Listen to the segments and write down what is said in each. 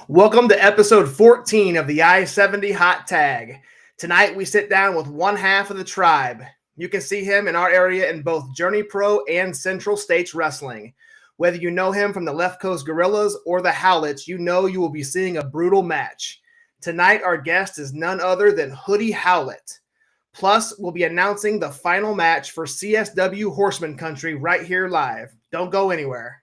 Welcome to episode 14 of the I-70 Hot Tag. Tonight we sit down with one half of the Tribe. You can see him in our area in both Journey Pro and Central States Wrestling. Whether you know him from the Left Coast Gorillas or the Howletts, you know you will be seeing a brutal match. Tonight our guest is none other than Hoodie Howlett. Plus, we'll be announcing the final match for CSW Horseman Country right here live. Don't go anywhere.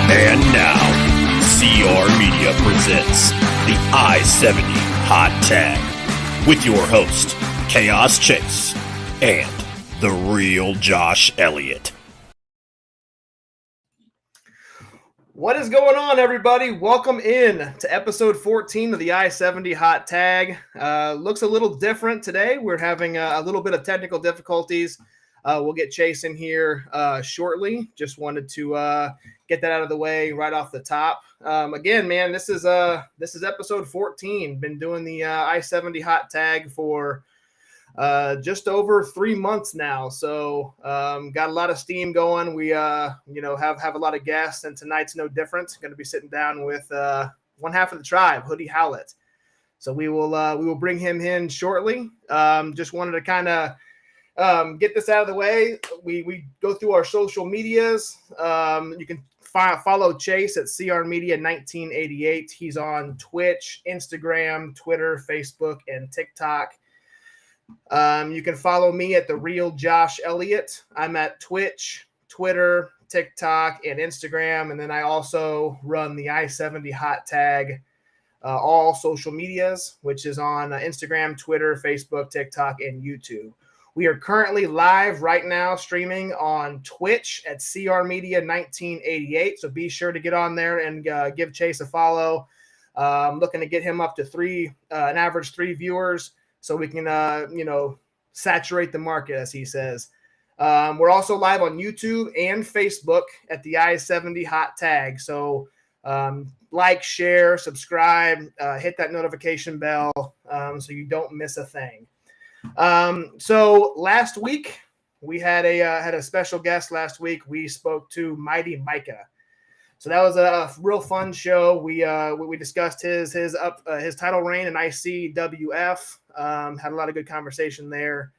And now, CR Media presents the I-70 Hot Tag with your host, Chaos Chase, and the real Josh Elliott. What is going on, everybody? Welcome in to episode 14 of the I-70 Hot Tag. Looks a little different today. We're having a little bit of technical difficulties. We'll get Chase in here shortly. Just wanted to get that out of the way right off the top. Again, man, this is episode 14. Been doing the I-70 Hot Tag for just over 3 months now. So got a lot of steam going. We have a lot of guests, and tonight's no different. Going to be sitting down with one half of the Tribe, Hoodie Howlett. So we will bring him in shortly. Just wanted to kind of get this out of the way. We go through our social medias. You can follow Chase at CR Media 1988. He's on Twitch, Instagram, Twitter, Facebook, and TikTok. You can follow me at the real Josh Elliott. I'm at Twitch, Twitter, TikTok, and Instagram. And then I also run the I-70 Hot Tag, all social medias, which is on Instagram, Twitter, Facebook, TikTok, and YouTube. We are currently live right now streaming on Twitch at CR Media 1988. So be sure to get on there and give Chase a follow. Looking to get him up to an average 3 viewers so we can, saturate the market, as he says. We're also live on YouTube and Facebook at the I-70 Hot Tag. So like, share, subscribe, hit that notification bell so you don't miss a thing. So last week we had a special guest. Last week we spoke to Mighty Micah. So that was a real fun show. We discussed his title reign in ICWF. Had a lot of good conversation there.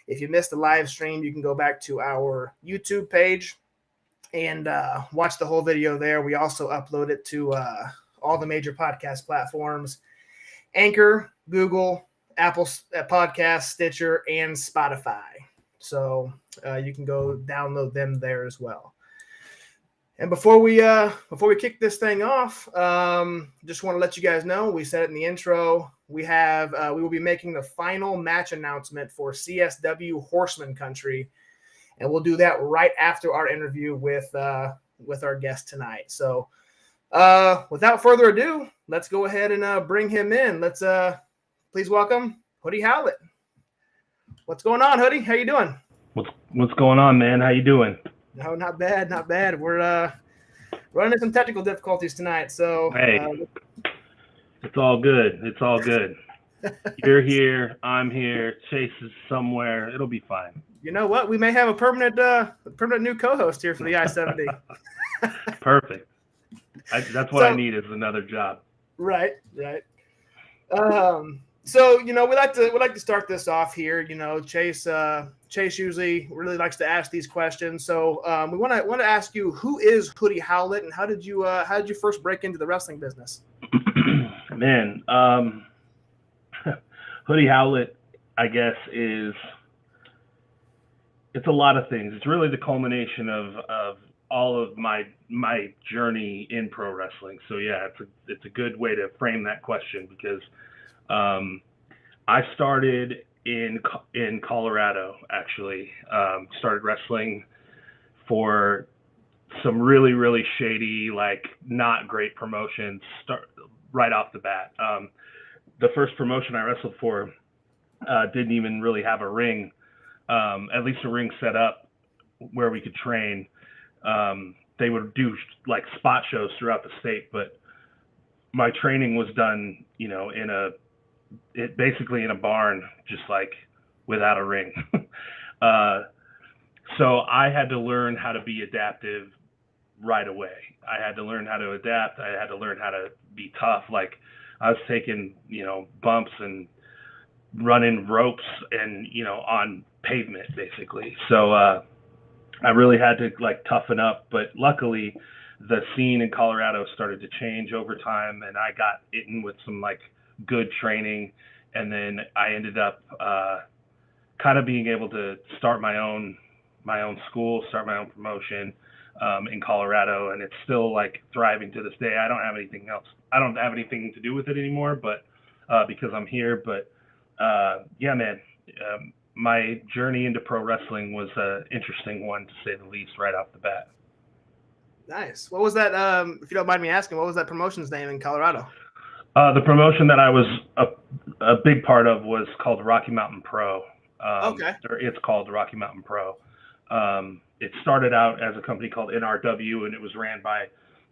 If you missed the live stream, you can go back to our YouTube page and watch the whole video there. We also upload it to all the major podcast platforms: Anchor, Google, Apple Podcasts, Stitcher, and Spotify. So you can go download them there as well. And before we kick this thing off, just want to let you guys know, we said it in the intro, we will be making the final match announcement for CSW Horseman Country, and we'll do that right after our interview with our guest tonight. So without further ado, let's go ahead and bring him in. Let's please welcome Hoodie Howlett. What's going on, Hoodie? How you doing? What's going on, man? How you doing? No, not bad, not bad. We're running into some technical difficulties tonight, so hey, it's all good. It's all good. You're here. I'm here. Chase is somewhere. It'll be fine. You know what? We may have a permanent new co-host here for the I-70. Perfect. That's what I need is another job. Right. So, we like to start this off here. Chase usually really likes to ask these questions. So we want to ask you, who is Hoodie Howlett, and how did you first break into the wrestling business? Man, Hoodie Howlett, I guess, it's a lot of things. It's really the culmination of all of my journey in pro wrestling. So yeah, it's a good way to frame that question, because I started in Colorado, actually. Started wrestling for some really, really shady, not great promotions right off the bat. The first promotion I wrestled for didn't even really have a ring, at least a ring set up where we could train. They would do spot shows throughout the state, but my training was done, basically in a barn, just without a ring. So I had to learn how to be adaptive right away. I had to learn how to adapt. I had to learn how to be tough. Like I was taking, bumps and running ropes and, on pavement basically. So I really had to like toughen up, but luckily the scene in Colorado started to change over time and I got in with some like good training. And then I ended up kind of being able to start my own school, start my own promotion in Colorado, and it's still like thriving to this day. I don't have anything else. I don't have anything to do with it anymore, but because I'm here. But yeah, man, my journey into pro wrestling was an interesting one to say the least, right off the bat. Nice. What was that? If you don't mind me asking, what was that promotion's name in Colorado? The promotion that I was a big part of was called Rocky Mountain Pro. Okay. Or it's called Rocky Mountain Pro. It started out as a company called NRW, and it was ran by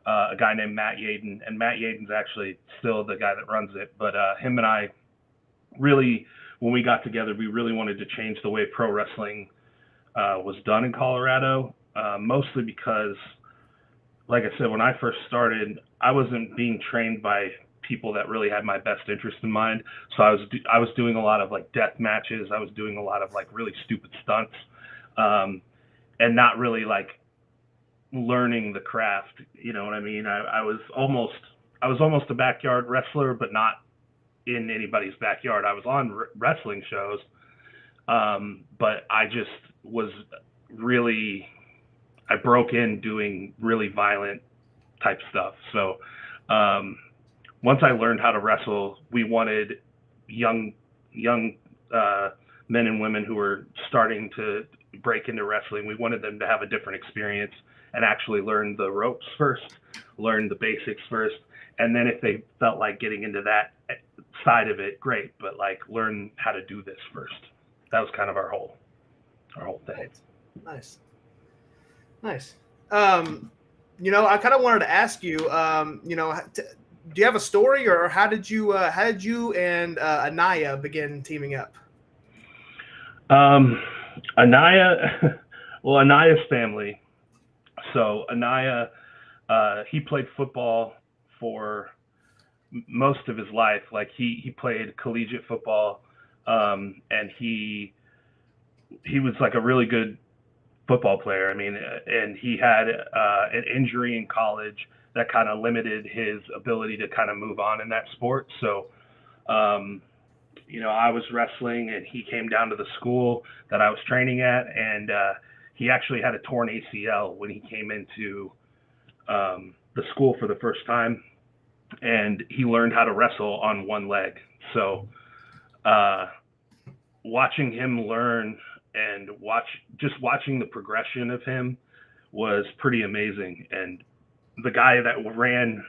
a guy named Matt Yaden. And Matt Yaden's actually still the guy that runs it. But him and I really, when we got together, we really wanted to change the way pro wrestling was done in Colorado, mostly because, like I said, when I first started, I wasn't being trained by people that really had my best interest in mind. So I was doing a lot of like death matches. I was doing a lot of like really stupid stunts, and not really like learning the craft. You know what I mean? I was almost a backyard wrestler, but not in anybody's backyard. I was on wrestling shows, but I just was really, I broke in doing really violent type stuff. So once I learned how to wrestle, we wanted young men and women who were starting to break into wrestling. We wanted them to have a different experience and actually learn the ropes first, learn the basics first, and then if they felt like getting into that side of it, great, but like learn how to do this first. That was kind of our whole thing. Nice. I kind of wanted to ask you, do you have a story, or how did you and Anaya begin teaming up? Anaya's family. So Anaya, he played football for most of his life. Like he played collegiate football, and he was like a really good football player. I mean, and he had an injury in college that kind of limited his ability to kind of move on in that sport. So, I was wrestling and he came down to the school that I was training at, and he actually had a torn ACL when he came into the school for the first time, and he learned how to wrestle on one leg. So watching him learn and watching the progression of him was pretty amazing. And the guy that ran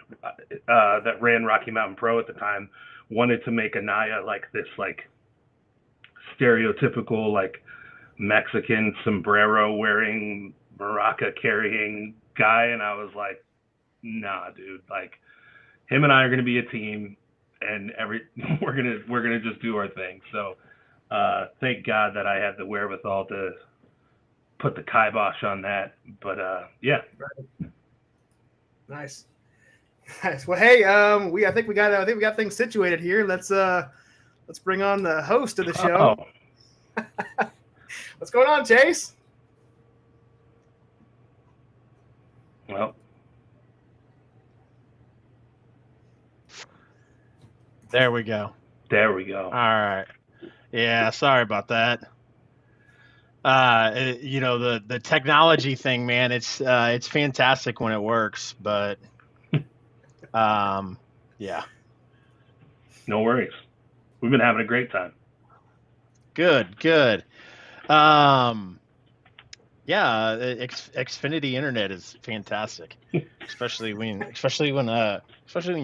Rocky Mountain Pro at the time wanted to make Anaya like this like stereotypical like Mexican sombrero wearing maraca carrying guy, and I was like, nah, dude, like him and I are going to be a team, and we're gonna just do our thing. So thank God that I had the wherewithal to put the kibosh on that. But yeah. Nice. Well, hey, I think we got things situated here. Let's bring on the host of the show. Oh. What's going on, Chase? Well, there we go. All right. Yeah, sorry about that. The technology thing, man, it's fantastic when it works, but yeah. No worries. We've been having a great time. Good. Yeah, Xfinity Internet is fantastic, especially when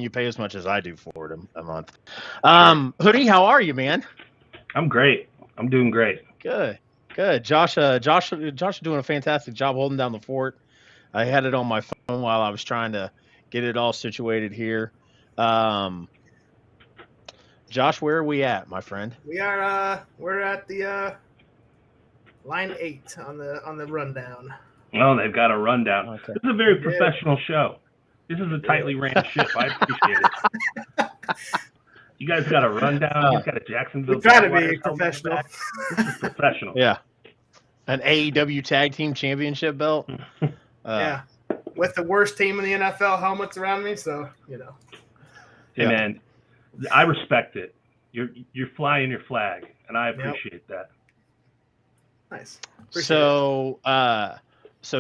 you pay as much as I do for it a month. Hoodie, how are you, man? I'm great. I'm doing great. Good. Josh doing a fantastic job holding down the fort. I had it on my phone while I was trying to get it all situated here. Josh Josh, where are we at, my friend? We are we're at the line 8 on the rundown. Oh, they've got a rundown. Okay. This is a very They did. professional show. This is a tightly ran ship. I appreciate it. You guys got a rundown. He's got a Jacksonville. We try to Jaguars be professional. This is professional. Yeah. An AEW Tag Team Championship belt. Yeah. With the worst team in the NFL helmets around me, so Hey, Yeah. man, I respect it. You're flying your flag, and I appreciate that. Nice. So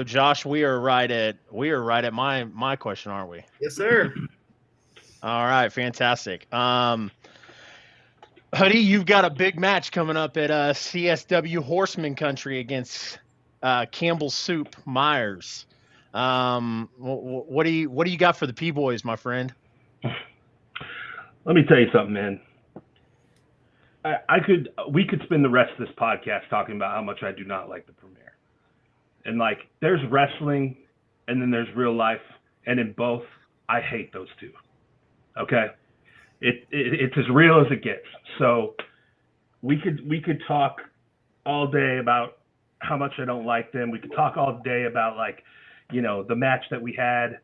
Josh, we are right at my question, aren't we? Yes, sir. All right, fantastic. Hoodie, you've got a big match coming up at CSW Horseman Country against Campbell Soup Myers. What do you got for the P-Boys, my friend? Let me tell you something, man. We could spend the rest of this podcast talking about how much I do not like the premiere. And like, there's wrestling, and then there's real life, and in both, I hate those two. Okay, it's as real as it gets. So we could talk all day about how much I don't like them. We could talk all day about, like, you know, the match that we had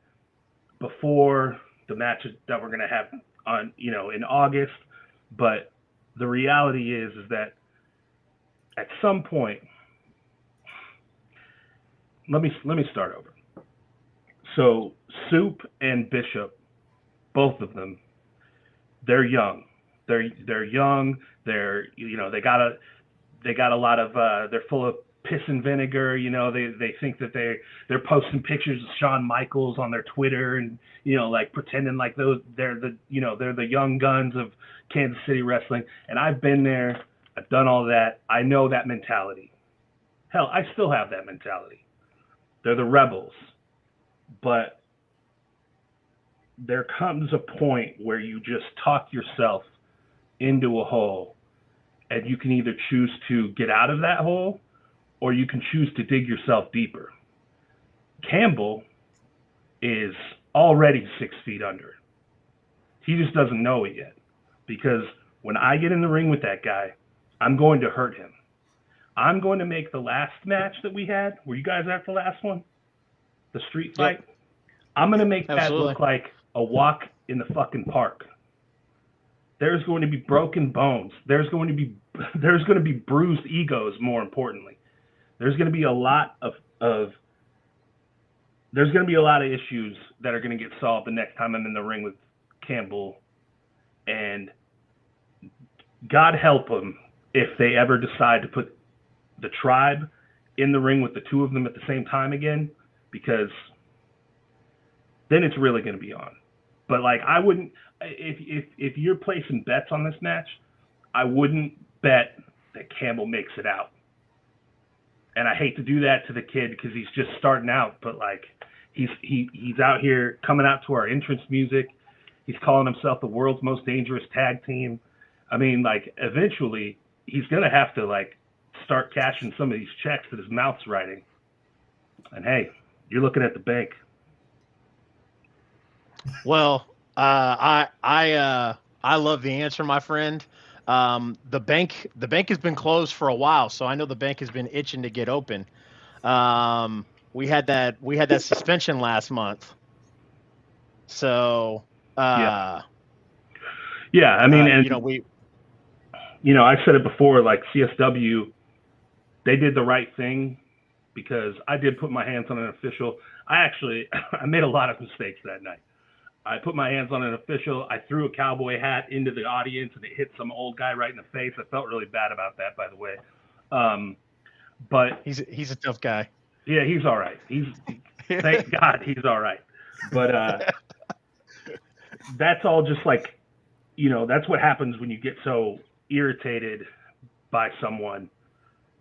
before, the matches that we're gonna have on, you know, in August. But the reality is that at some point, let me start over. So Soup and Bishop, both of them, they're young. They're young. They're, you know, they got a lot of they're full of piss and vinegar. You know, they think that they're posting pictures of Shawn Michaels on their Twitter, and, you know, like pretending like they're the young guns of Kansas City wrestling. And I've been there. I've done all that. I know that mentality. Hell, I still have that mentality. They're the rebels. But there comes a point where you just talk yourself into a hole, and you can either choose to get out of that hole, or you can choose to dig yourself deeper. Campbell is already 6 feet under. He just doesn't know it yet, because when I get in the ring with that guy, I'm going to hurt him. I'm going to make the last match that we had. Were you guys at the last one? The street fight? Yep. I'm going to make Absolutely. that look like a walk in the fucking park. There's going to be broken bones. There's going to be bruised egos, more importantly. There's going to be a lot of issues that are going to get solved the next time I'm in the ring with Campbell. And God help them if they ever decide to put the Tribe in the ring with the two of them at the same time again, because then it's really going to be on. But like, I wouldn't, if you're placing bets on this match, I wouldn't bet that Campbell makes it out. And I hate to do that to the kid because he's just starting out, but like, he's out here coming out to our entrance music. He's calling himself the world's most dangerous tag team. I mean, like, eventually he's going to have to like start cashing some of these checks that his mouth's writing. And hey, you're looking at the bank. Well, I love the answer, my friend. The bank has been closed for a while, so I know the bank has been itching to get open. We had that suspension last month. So yeah. I mean, and I said it before, like CSW, they did the right thing, because I did put my hands on an official. I made a lot of mistakes that night. I put my hands on an official. I threw a cowboy hat into the audience, and it hit some old guy right in the face. I felt really bad about that, by the way. But he's a tough guy. Yeah, he's all right. Thank God he's all right. But that's all just like, that's what happens when you get so irritated by someone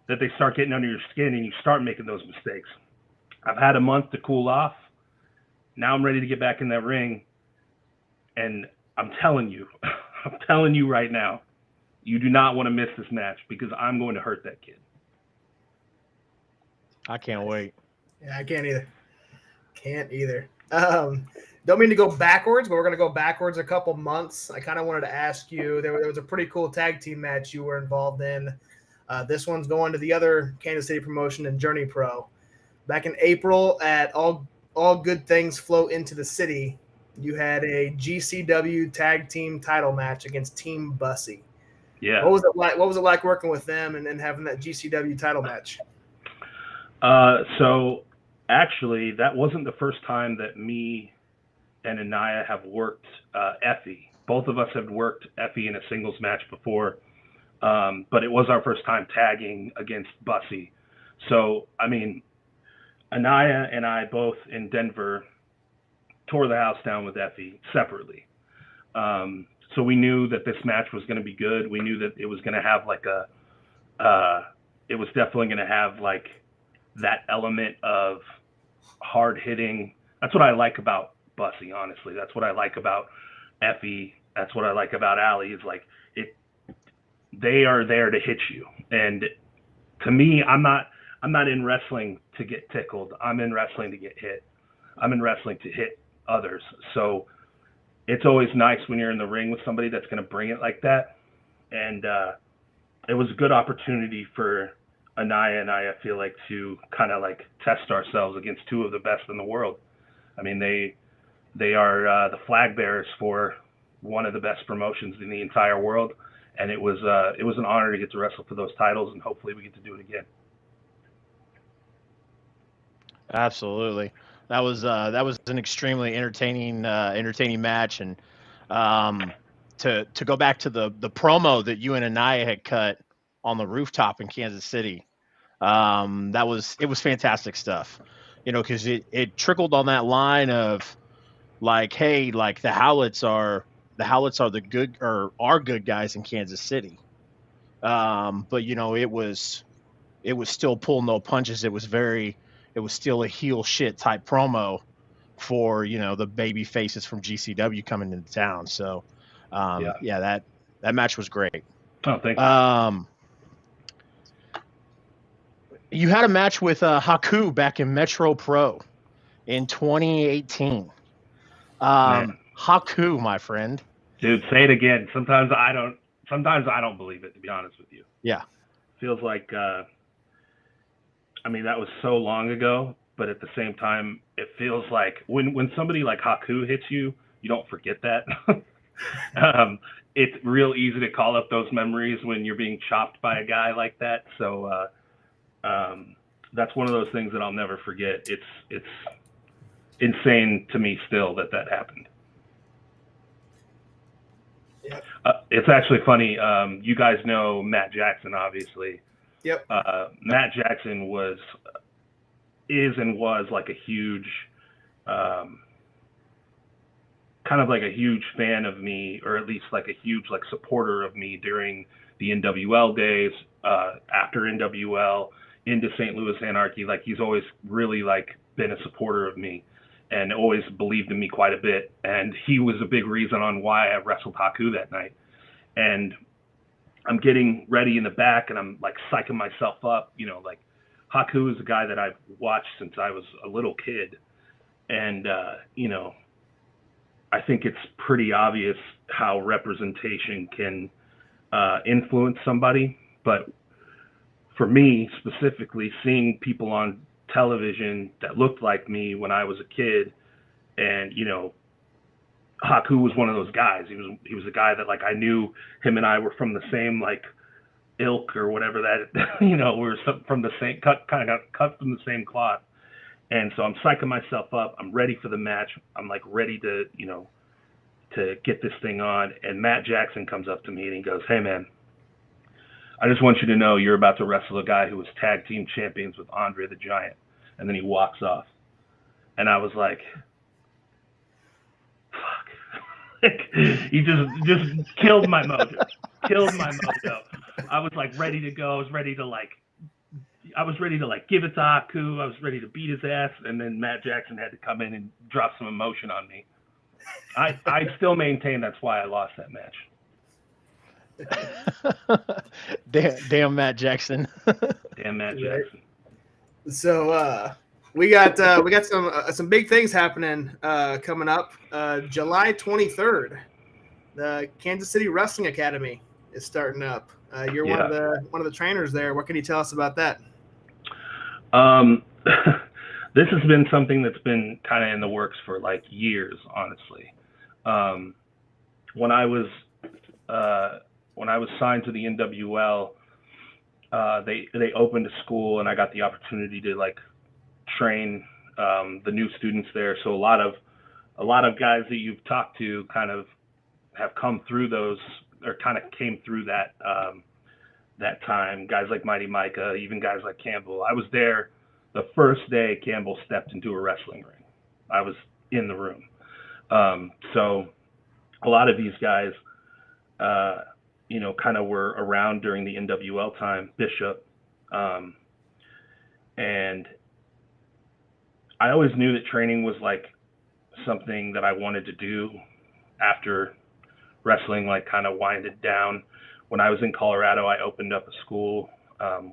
that they start getting under your skin and you start making those mistakes. I've had a month to cool off. Now I'm ready to get back in that ring. And I'm telling you right now, you do not want to miss this match, because I'm going to hurt that kid. I can't wait. Yeah, I can't either. don't mean to go backwards, but we're going to go backwards a couple months. I kind of wanted to ask you, there was a pretty cool tag team match you were involved in. This one's going to the other Kansas City promotion in Journey Pro. Back in April at All Good Things Flow Into the City, you had a GCW tag team title match against Team Bussy. Yeah. What was it like? What was it like working with them and having that GCW title match? So actually, that wasn't the first time that me and Anaya have worked Effie. Both of us have worked Effie in a singles match before, but it was our first time tagging against Bussy. So, I mean, Anaya and I both in Denver tore the house down with Effie separately. So we knew that this match was going to be good. We knew that it was going to have like it was definitely going to have like that element of hard hitting. That's what I like about Bussy, honestly. That's what I like about Effie. That's what I like about Allie is like they are there to hit you. And to me, I'm not in wrestling to get tickled. I'm in wrestling to get hit. I'm in wrestling to hit others. So it's always nice when you're in the ring with somebody that's going to bring it like that. And it was a good opportunity for Anaya and I feel like, to kind of like test ourselves against two of the best in the world. I mean, they are the flag bearers for one of the best promotions in the entire world. And it was an honor to get to wrestle for those titles, and hopefully we get to do it again. Absolutely. That was an extremely entertaining match, and to go back to the promo that you and Anaya had cut on the rooftop in Kansas City, it was fantastic stuff, because it trickled on that line of like, hey, like the Howletts are the good, or are good guys in Kansas City, but it was still pull no punches. It was still a heel shit type promo for, the baby faces from GCW coming into town. So, that match was great. Oh, thank you. You had a match with Haku back in Metro Pro in 2018. Haku, my friend. Dude, say it again. Sometimes I don't believe it, to be honest with you. Yeah. Feels like, I mean, that was so long ago, but at the same time, it feels like when somebody like Haku hits you, you don't forget that. It's real easy to call up those memories when you're being chopped by a guy like that. So that's one of those things that I'll never forget. It's insane to me still that happened. Yeah. It's actually funny. You guys know Matt Jackson, obviously. Yep. Matt Jackson is and was like a huge, kind of like a huge fan of me, or at least like a huge like supporter of me during the NWL days, after NWL, into Saint Louis Anarchy. Like, he's always really like been a supporter of me and always believed in me quite a bit. And he was a big reason on why I wrestled Haku that night. And I'm getting ready in the back and I'm like psyching myself up, like Haku is a guy that I've watched since I was a little kid. And, I think it's pretty obvious how representation can influence somebody. But for me specifically, seeing people on television that looked like me when I was a kid, and, Haku was one of those guys. He was a guy that like I knew him and I were from the same like ilk or whatever that we were from the same cut from the same cloth. And so I'm psyching myself up. I'm ready for the match. I'm like ready to to get this thing on. And Matt Jackson comes up to me and he goes, "Hey man, I just want you to know you're about to wrestle a guy who was tag team champions with Andre the Giant." And then he walks off. And I was like, he just killed my mojo. I was like ready to go. I was ready to give it to Haku. I was ready to beat his ass. And then Matt Jackson had to come in and drop some emotion on me. I still maintain that's why I lost that match. Damn Matt Jackson. Damn Matt Jackson. So We got some big things happening coming up. July 23rd, the Kansas City Wrestling Academy is starting up. You're one of the trainers there. What can you tell us about that? This has been something that's been kind of in the works for like years, honestly. When I was signed to the NWL, they opened a school, and I got the opportunity to like train the new students there. So a lot of guys that you've talked to kind of have come through those, or kind of came through that time. Guys like Mighty Micah, even guys like Campbell. I was there the first day Campbell stepped into a wrestling ring. I was in the room. So a lot of these guys, kind of were around during the NWL time, Bishop. And I always knew that training was like something that I wanted to do after wrestling like kind of winded down. When I was in Colorado, I opened up a school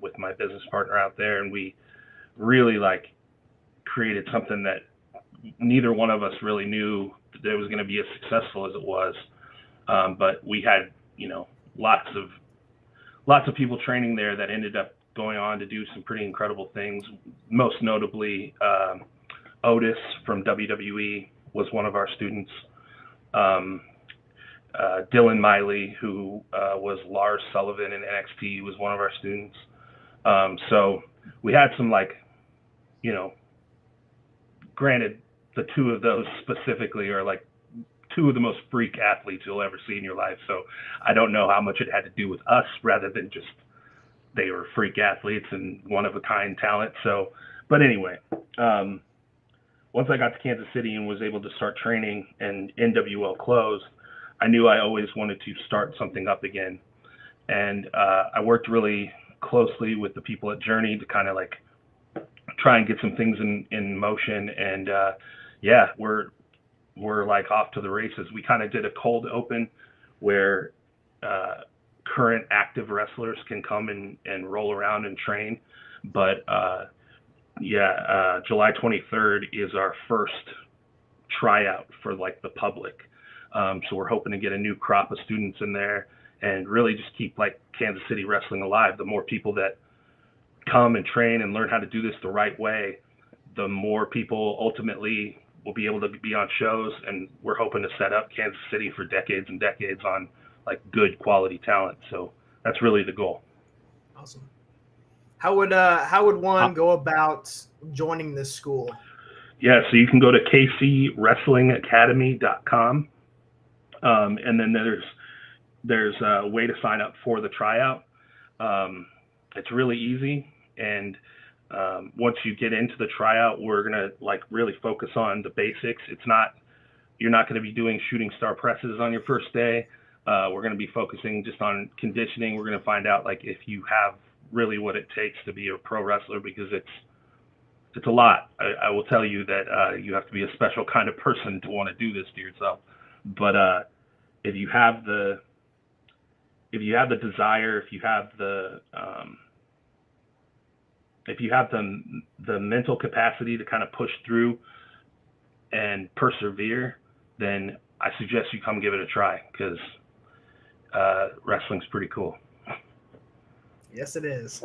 with my business partner out there, and we really like created something that neither one of us really knew that it was going to be as successful as it was. But we had, lots of people training there that ended up going on to do some pretty incredible things. Most notably, Otis from WWE was one of our students. Dylan Miley, who was Lars Sullivan in NXT, was one of our students. So we had some granted, the two of those specifically are like two of the most freak athletes you'll ever see in your life. So I don't know how much it had to do with us rather than just they were freak athletes and one of a kind talent. So, but anyway, once I got to Kansas City and was able to start training and NWL closed, I knew I always wanted to start something up again. And I worked really closely with the people at Journey to kind of like try and get some things in motion. And we're like off to the races. We kind of did a cold open where current active wrestlers can come and roll around and train. But July 23rd is our first tryout for like the public. So we're hoping to get a new crop of students in there and really just keep like Kansas City wrestling alive. The more people that come and train and learn how to do this the right way, the more people ultimately will be able to be on shows. And we're hoping to set up Kansas City for decades and decades on like good quality talent. So that's really the goal. Awesome. How would one go about joining this school? Yeah, so you can go to kcwrestlingacademy.com. And then there's a way to sign up for the tryout. It's really easy. And once you get into the tryout, we're going to like really focus on the basics. You're not going to be doing shooting star presses on your first day. We're going to be focusing just on conditioning. We're going to find out like if you have really what it takes to be a pro wrestler, because it's a lot. I will tell you that you have to be a special kind of person to want to do this to yourself. But if you have the desire, if you have the mental capacity to kind of push through and persevere, then I suggest you come give it a try, because wrestling's pretty cool. Yes, it is.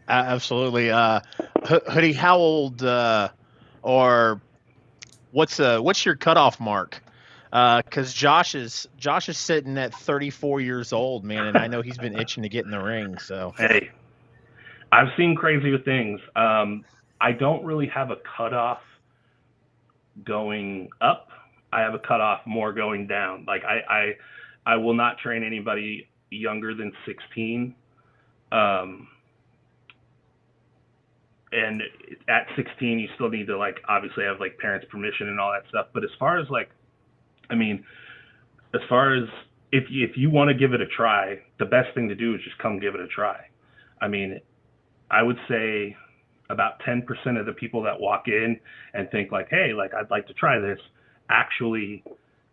Absolutely. Hoodie, how old or what's your cutoff mark? Because Josh is sitting at 34 years old, man, and I know he's been itching to get in the ring. So hey, I've seen crazier things. I don't really have a cutoff going up. I have a cutoff more going down. Like I will not train anybody younger than 16. And at 16, you still need to like obviously have like parents' permission and all that stuff. But as far as like, if you want to give it a try, the best thing to do is just come give it a try. I mean, I would say about 10% of the people that walk in and think like, hey, like I'd like to try this, actually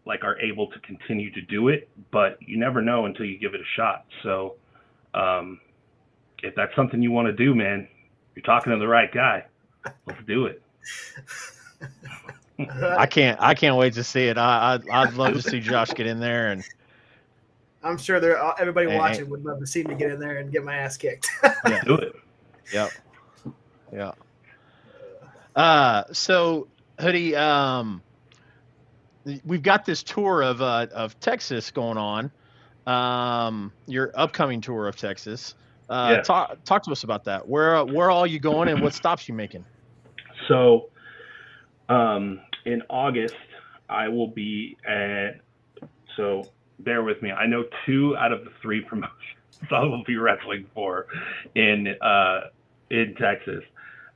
like are able to continue to do it. But you never know until you give it a shot. So if that's something you want to do, man, You're talking to the right guy. Let's do it. I can't wait to see it. I'd love to see Josh get in there, and I'm sure everybody watching would love to see me get in there and get my ass kicked. Yeah, do it. Yep. Yeah. So Hoodie, we've got this tour of Texas going on. Your upcoming tour of Texas. Yeah. Talk to us about that. Where all you going, and what stops you making? So, in August, I will be at. So bear with me. I know 2 out of the 3 promotions I will be wrestling for in Texas.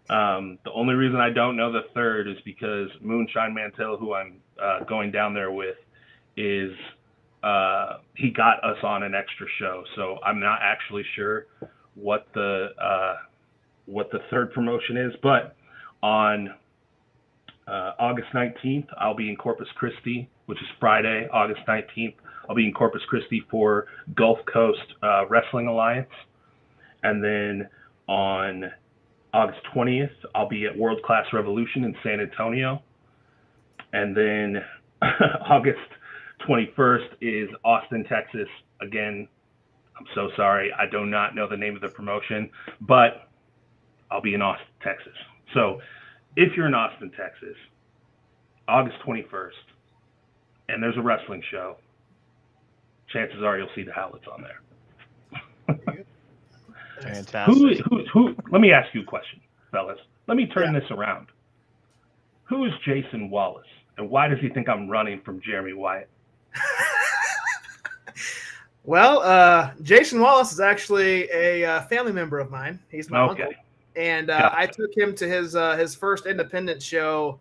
The only reason I don't know the 3rd is because Moonshine Mantel, who I'm going down there with, is he got us on an extra show. So I'm not actually sure what the 3rd promotion is, but on August 19th, I'll be in Corpus Christi, which is Friday, August 19th. I'll be in Corpus Christi for Gulf Coast Wrestling Alliance. And then on August 20th, I'll be at World Class Revolution in San Antonio. And then August 21st is Austin, Texas. Again, I'm so sorry. I do not know the name of the promotion, but I'll be in Austin, Texas. So if you're in Austin, Texas, August 21st, and there's a wrestling show, chances are you'll see the Howletts on there. Fantastic. Who? Let me ask you a question, fellas. Let me turn this around. Who is Jason Wallace, and why does he think I'm running from Jeremy Wyatt? Well, Jason Wallace is actually a family member of mine. He's my uncle, and I took him to his first independent show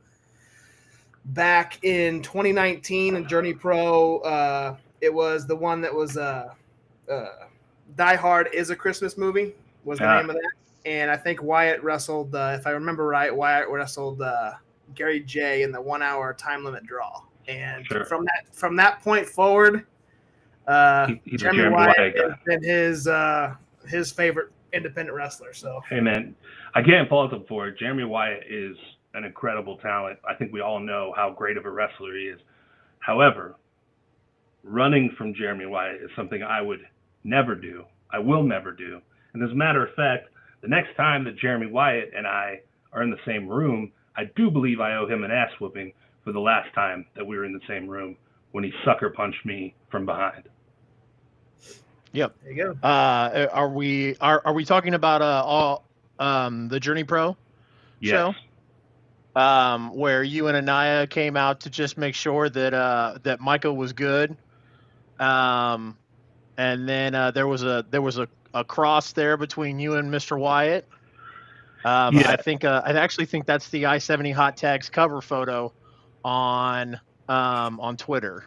back in 2019 in Journey Pro. It was the one that was Die Hard is a Christmas Movie was the name of that. And I think Wyatt wrestled, if I remember right, Wyatt wrestled Gary J in the 1 hour time limit draw. And from that point forward, Jeremy Wyatt has been his favorite independent wrestler. So hey man, I can't fault him for it. Jeremy Wyatt is an incredible talent. I think we all know how great of a wrestler he is. However, running from Jeremy Wyatt is something I would never do. I will never do. And as a matter of fact, the next time that Jeremy Wyatt and I are in the same room, I do believe I owe him an ass whooping for the last time that we were in the same room when he sucker punched me from behind. Yep. There you go. Are we talking about the Journey Pro show? Where you and Anaya came out to just make sure that Micah was good. And then there was a cross there between you and Mr. Wyatt. I actually think that's the I-70 Hot Tags cover photo on Twitter.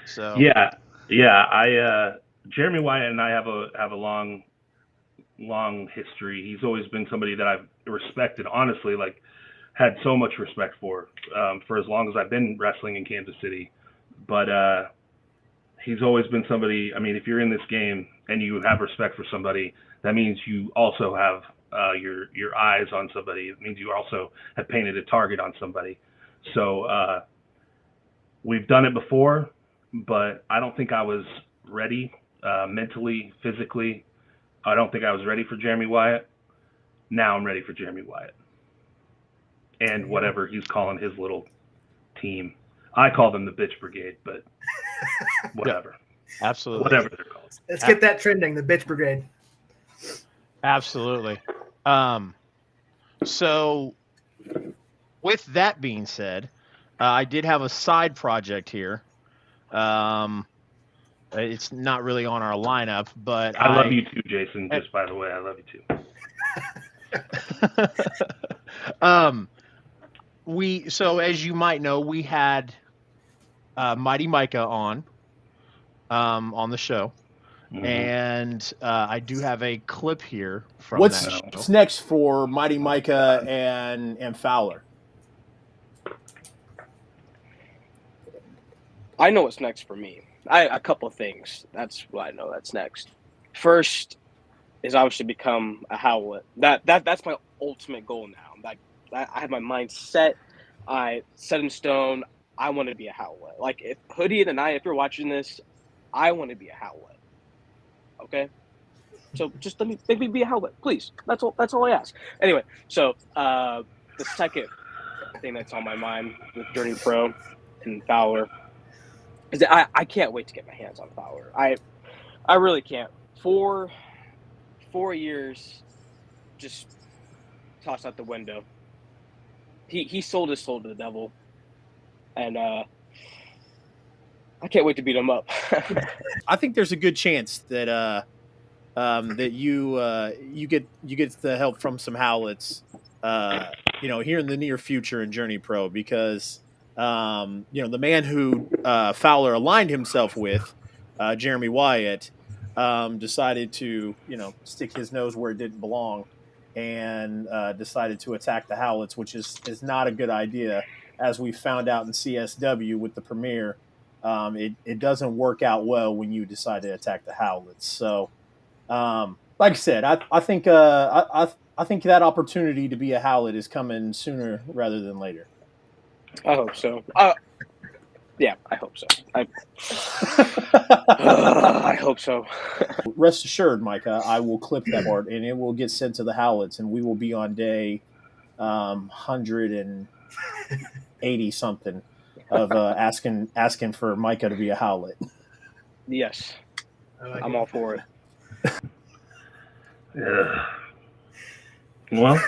So Jeremy Wyatt and I have a long history. He's always been somebody that I've respected, honestly, like had so much respect for as long as I've been wrestling in Kansas City. But he's always been somebody, I mean, if you're in this game and you have respect for somebody, that means you also have your eyes on somebody. It means you also have painted a target on somebody. So we've done it before, but I don't think I was ready mentally, physically. I don't think I was ready for Jeremy Wyatt. Now I'm ready for Jeremy Wyatt. And whatever he's calling his little team. I call them the Bitch Brigade, but whatever. Absolutely. Whatever they're called. Let's get that trending, the Bitch Brigade. Absolutely. So with that being said, I did have a side project here. It's not really on our lineup, but I love you too, Jason. Just by the way, I love you too. So as you might know, we had Mighty Micah on the show. Mm-hmm. And I do have a clip here from What's next for Mighty Micah and Fowler? I know what's next for me. A couple of things. That's what I know that's next. First, is obviously become a Howlett. That's my ultimate goal now. Like I have my mind set. I set in stone. I want to be a Howlett. Like if Hoodie and I, if you're watching this, I want to be a Howlett. Okay. So just let me make me be a Howlett, please. That's all I ask. Anyway, so the second thing that's on my mind with Journey Pro and Fowler is that I can't wait to get my hands on Fowler. I really can't. 4 years just tossed out the window. He sold his soul to the devil, and I can't wait to beat him up. I think there's a good chance that that you get the help from some Howletts, here in the near future in Journey Pro, because the man who Fowler aligned himself with, Jeremy Wyatt, decided to stick his nose where it didn't belong, and decided to attack the Howletts, which is not a good idea, as we found out in CSW with the premiere. It doesn't work out well when you decide to attack the Howletts. So, like I said, I think that opportunity to be a Howlett is coming sooner rather than later. I hope so. Yeah, I hope so. I hope so. Rest assured, Micah, I will clip that part and it will get sent to the Howletts, and we will be on day 180 something of asking for Micah to be a Howlett. Yes, I'm all for it. Well,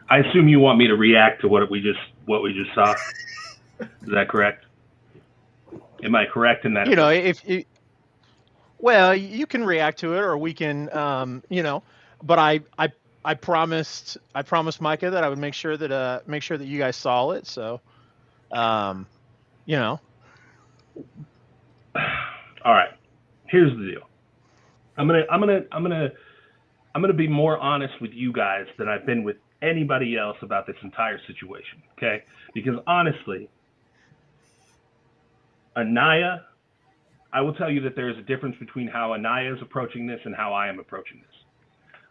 I assume you want me to react to what we just saw. Is that correct? Am I correct in that? Well, you can react to it, or we can, But I promised Micah that I would make sure that you guys saw it. So, All right. Here's the deal. I'm gonna be more honest with you guys than I've been with anybody else about this entire situation. Okay? Because honestly, Anaya, I will tell you that there is a difference between how Anaya is approaching this and how I am approaching this.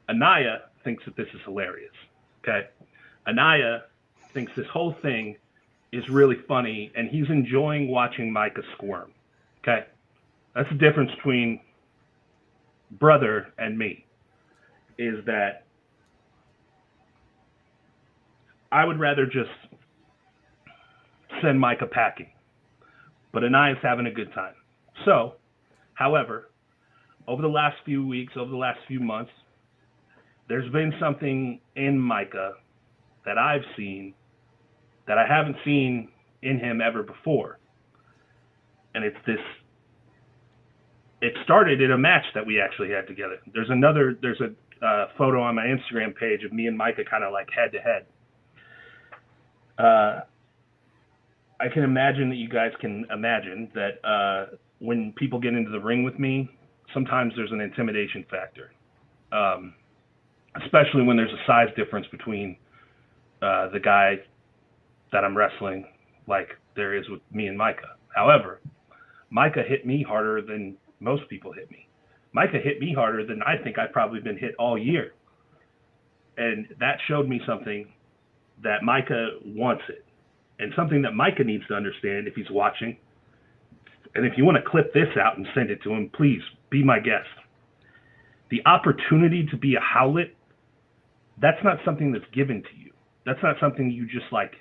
Anaya thinks that this is hilarious. Okay? Anaya thinks this whole thing is really funny, and he's enjoying watching Micah squirm. Okay? That's the difference between brother and me, is that I would rather just send Micah packing, but Anaya's having a good time. So, however, over the last few weeks, over the last few months, there's been something in Micah that I've seen that I haven't seen in him ever before. And it's this, it started in a match that we actually had together. There's a photo on my Instagram page of me and Micah kind of like head to head. I can imagine that you guys can imagine that when people get into the ring with me, sometimes there's an intimidation factor, especially when there's a size difference between the guy that I'm wrestling, like there is with me and Micah. However, Micah hit me harder than most people hit me. Micah hit me harder than I think I've probably been hit all year. And that showed me something that Micah wants it. And something that Micah needs to understand if he's watching. And if you want to clip this out and send it to him, please be my guest. The opportunity to be a Howlett, that's not something that's given to you. That's not something you just like,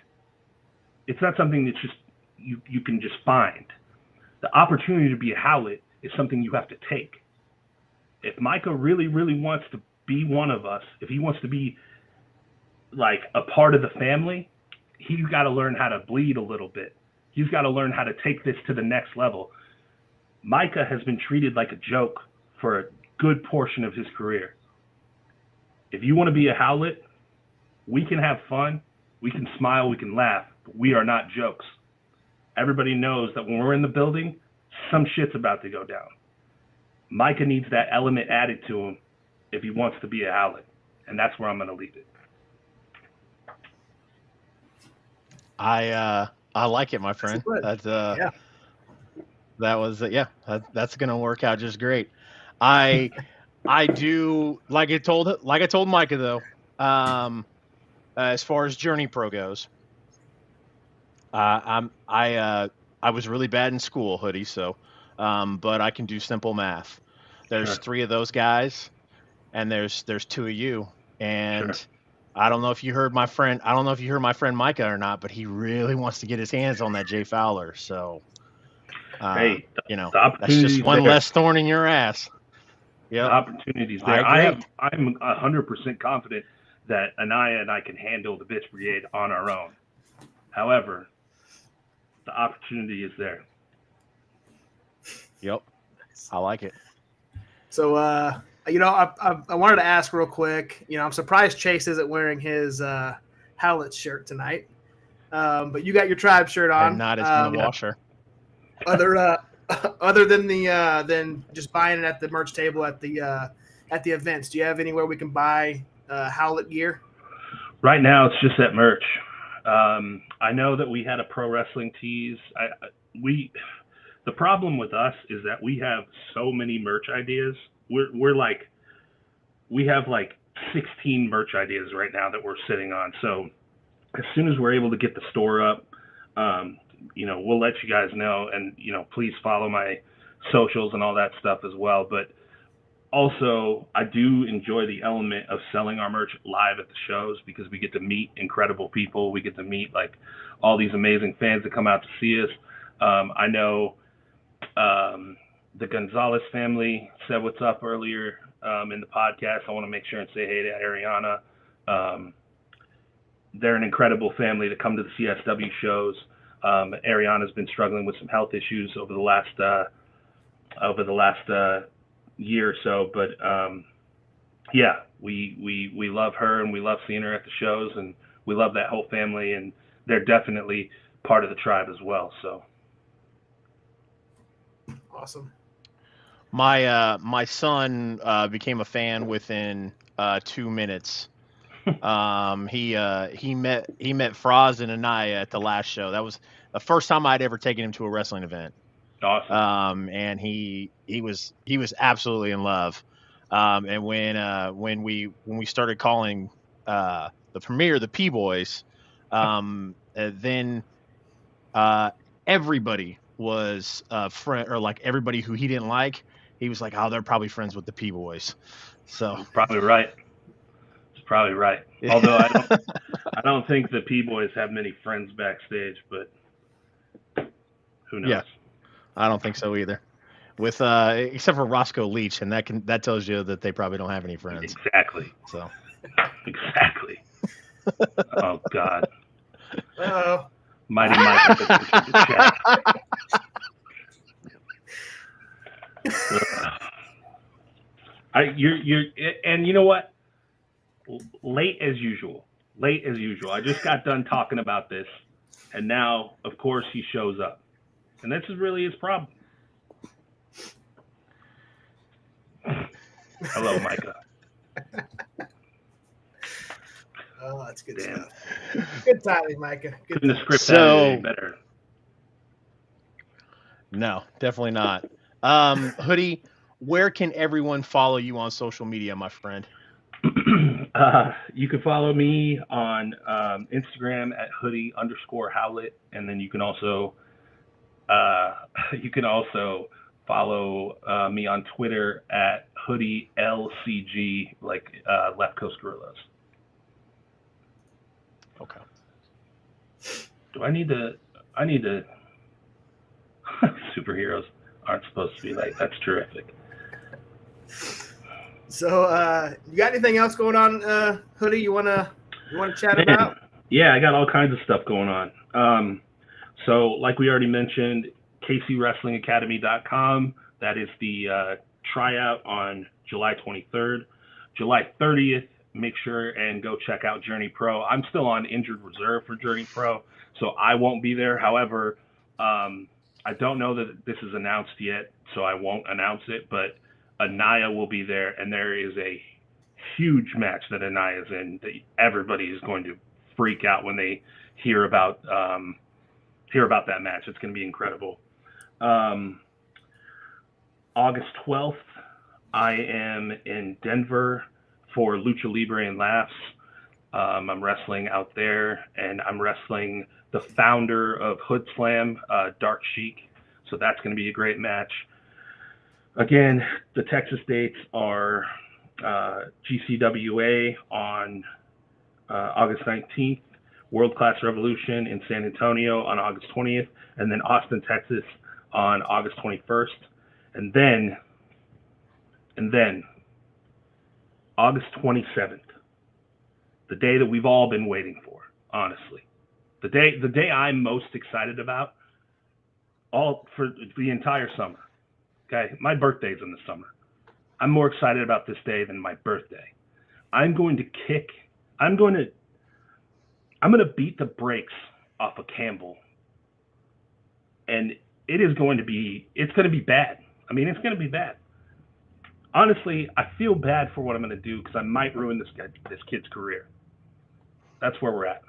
it's not something that's just, you can just find. The opportunity to be a Howlett is something you have to take. If Micah really, really wants to be one of us, if he wants to be like a part of the family, he's got to learn how to bleed a little bit. He's got to learn how to take this to the next level. Micah has been treated like a joke for a good portion of his career. If you want to be a Howlett, we can have fun, we can smile, we can laugh, but we are not jokes. Everybody knows that when we're in the building, some shit's about to go down. Micah needs that element added to him if he wants to be a Howlett, and that's where I'm going to leave it. I like it, my friend. That's Yeah. That was that's going to work out just great. I do like I told Micah though. As far as Journey Pro goes, I was really bad in school, Hoodie. So, but I can do simple math. There's Sure. 3 of those guys, and there's 2 of you, and Sure. I don't know if you heard my friend. I don't know if you heard my friend Micah or not, but he really wants to get his hands on that Jay Fowler. So, Hey, you know, the that's opportunity's just one there. less thorn in your ass. The Yep. opportunity's I there. agree. I'm 100% confident that Anaya and I can handle the Bitch Brigade on our own. However, the opportunity is there. Yep. I like it. So, I wanted to ask real quick. I'm surprised Chase isn't wearing his Howlett shirt tonight. But you got your Tribe shirt on. And not as in the washer. Other than just buying it at the merch table at the events, do you have anywhere we can buy Howlett gear? Right now, it's just at merch. I know that we had a pro wrestling tease. The problem with us is that we have so many merch ideas. We have like 16 merch ideas right now that we're sitting on. So as soon as we're able to get the store up, we'll let you guys know, and please follow my socials and all that stuff as well. But also, I do enjoy the element of selling our merch live at the shows, because we get to meet incredible people. We get to meet like all these amazing fans that come out to see us. I know the Gonzalez family said what's up earlier in the podcast. I want to make sure and say hey to Ariana. They're an incredible family to come to the CSW shows. Ariana's been struggling with some health issues over the last year or so, but yeah, we love her, and we love seeing her at the shows, and we love that whole family, and they're definitely part of the tribe as well. So awesome. My son became a fan within 2 minutes. He met Froz and Anaya at the last show. That was the first time I'd ever taken him to a wrestling event. awesome. And he was absolutely in love. And when we started calling the premiere the P Boys, then everybody was friend, or like everybody who he didn't like, he was like, oh, they're probably friends with the P Boys. So Probably right. It's probably right. Although I don't think the P Boys have many friends backstage, but who knows? Yeah. I don't think so either. With except for Roscoe Leach, and that tells you that they probably don't have any friends. Exactly. So Exactly. Oh God. Uh-oh. Mighty Mike at the chat. You're and you know what? Late as usual. I just got done talking about this, and now, of course, he shows up, and this is really his problem. Hello, Micah. Oh, that's good Damn. stuff. Good timing, Micah. Good Couldn't have timing. scripted any better. no, definitely not. Hoodie, where can everyone follow you on social media, my friend? You can follow me on Instagram at hoodie_Howlett, and then you can also follow me on Twitter at hoodie_LCG, like Left Coast Gorillas. Okay. I need to superheroes aren't supposed to be like, that's terrific. So, you got anything else going on, Hoodie? You wanna chat about? Yeah, I got all kinds of stuff going on. So, like we already mentioned, KCWrestlingAcademy.com. That is the tryout on July 23rd. July 30th, make sure and go check out Journey Pro. I'm still on injured reserve for Journey Pro, so I won't be there. However, I don't know that this is announced yet, so I won't announce it, but Anaya will be there, and there is a huge match that Anaya's in that everybody is going to freak out when they hear about that match. It's going to be incredible. August 12th, I am in Denver for Lucha Libre and Laughs. I'm wrestling out there, and I'm wrestling the founder of Hood Slam, Dark Sheik. So that's going to be a great match. Again, the Texas dates are GCWA on August 19th, World Class Revolution in San Antonio on August 20th, and then Austin, Texas on August 21st. And then August 27th, the day that we've all been waiting for, honestly. The day I'm most excited about all for the entire summer. Okay, my birthday's in the summer. I'm more excited about this day than my birthday. I'm going to beat the brakes off of Campbell. And it's going to be bad. I mean, it's going to be bad. Honestly, I feel bad for what I'm going to do because I might ruin this kid's career. That's where we're at.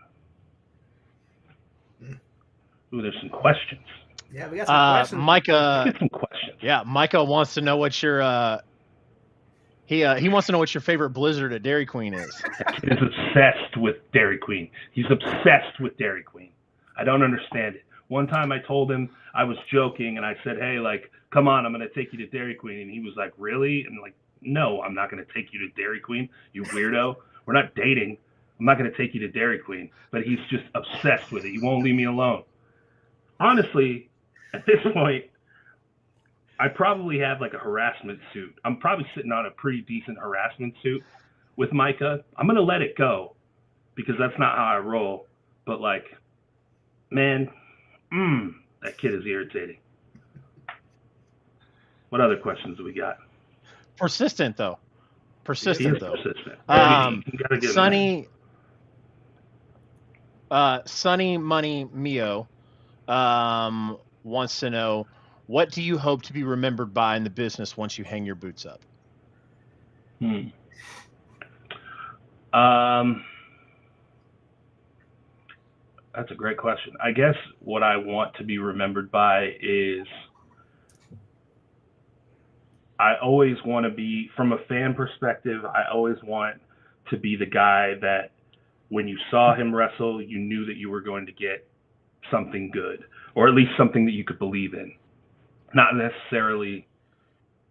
Ooh, there's some questions. Yeah, we got some questions. Micah, Let's get some questions. Yeah, Micah wants to know what your he wants to know what your favorite Blizzard at Dairy Queen is. That kid is obsessed with Dairy Queen. He's obsessed with Dairy Queen. I don't understand it. One time I told him, I was joking, and I said, hey, like, come on, I'm going to take you to Dairy Queen. And he was like, really? And like, no, I'm not going to take you to Dairy Queen, you weirdo. We're not dating. I'm not going to take you to Dairy Queen. But he's just obsessed with it. He won't leave me alone. Honestly, at this point, I probably have like a harassment suit. I'm probably sitting on a pretty decent harassment suit with Micah. I'm going to let it go because that's not how I roll. But like, man, that kid is irritating. What other questions do we got? Persistent though. Persistent. Sunny Money Mio wants to know, what do you hope to be remembered by in the business once you hang your boots up? That's a great question. I guess what I want to be remembered by is I always want to be, from a fan perspective, I always want to be the guy that when you saw him wrestle, you knew that you were going to get something good, or at least something that you could believe in. Not necessarily,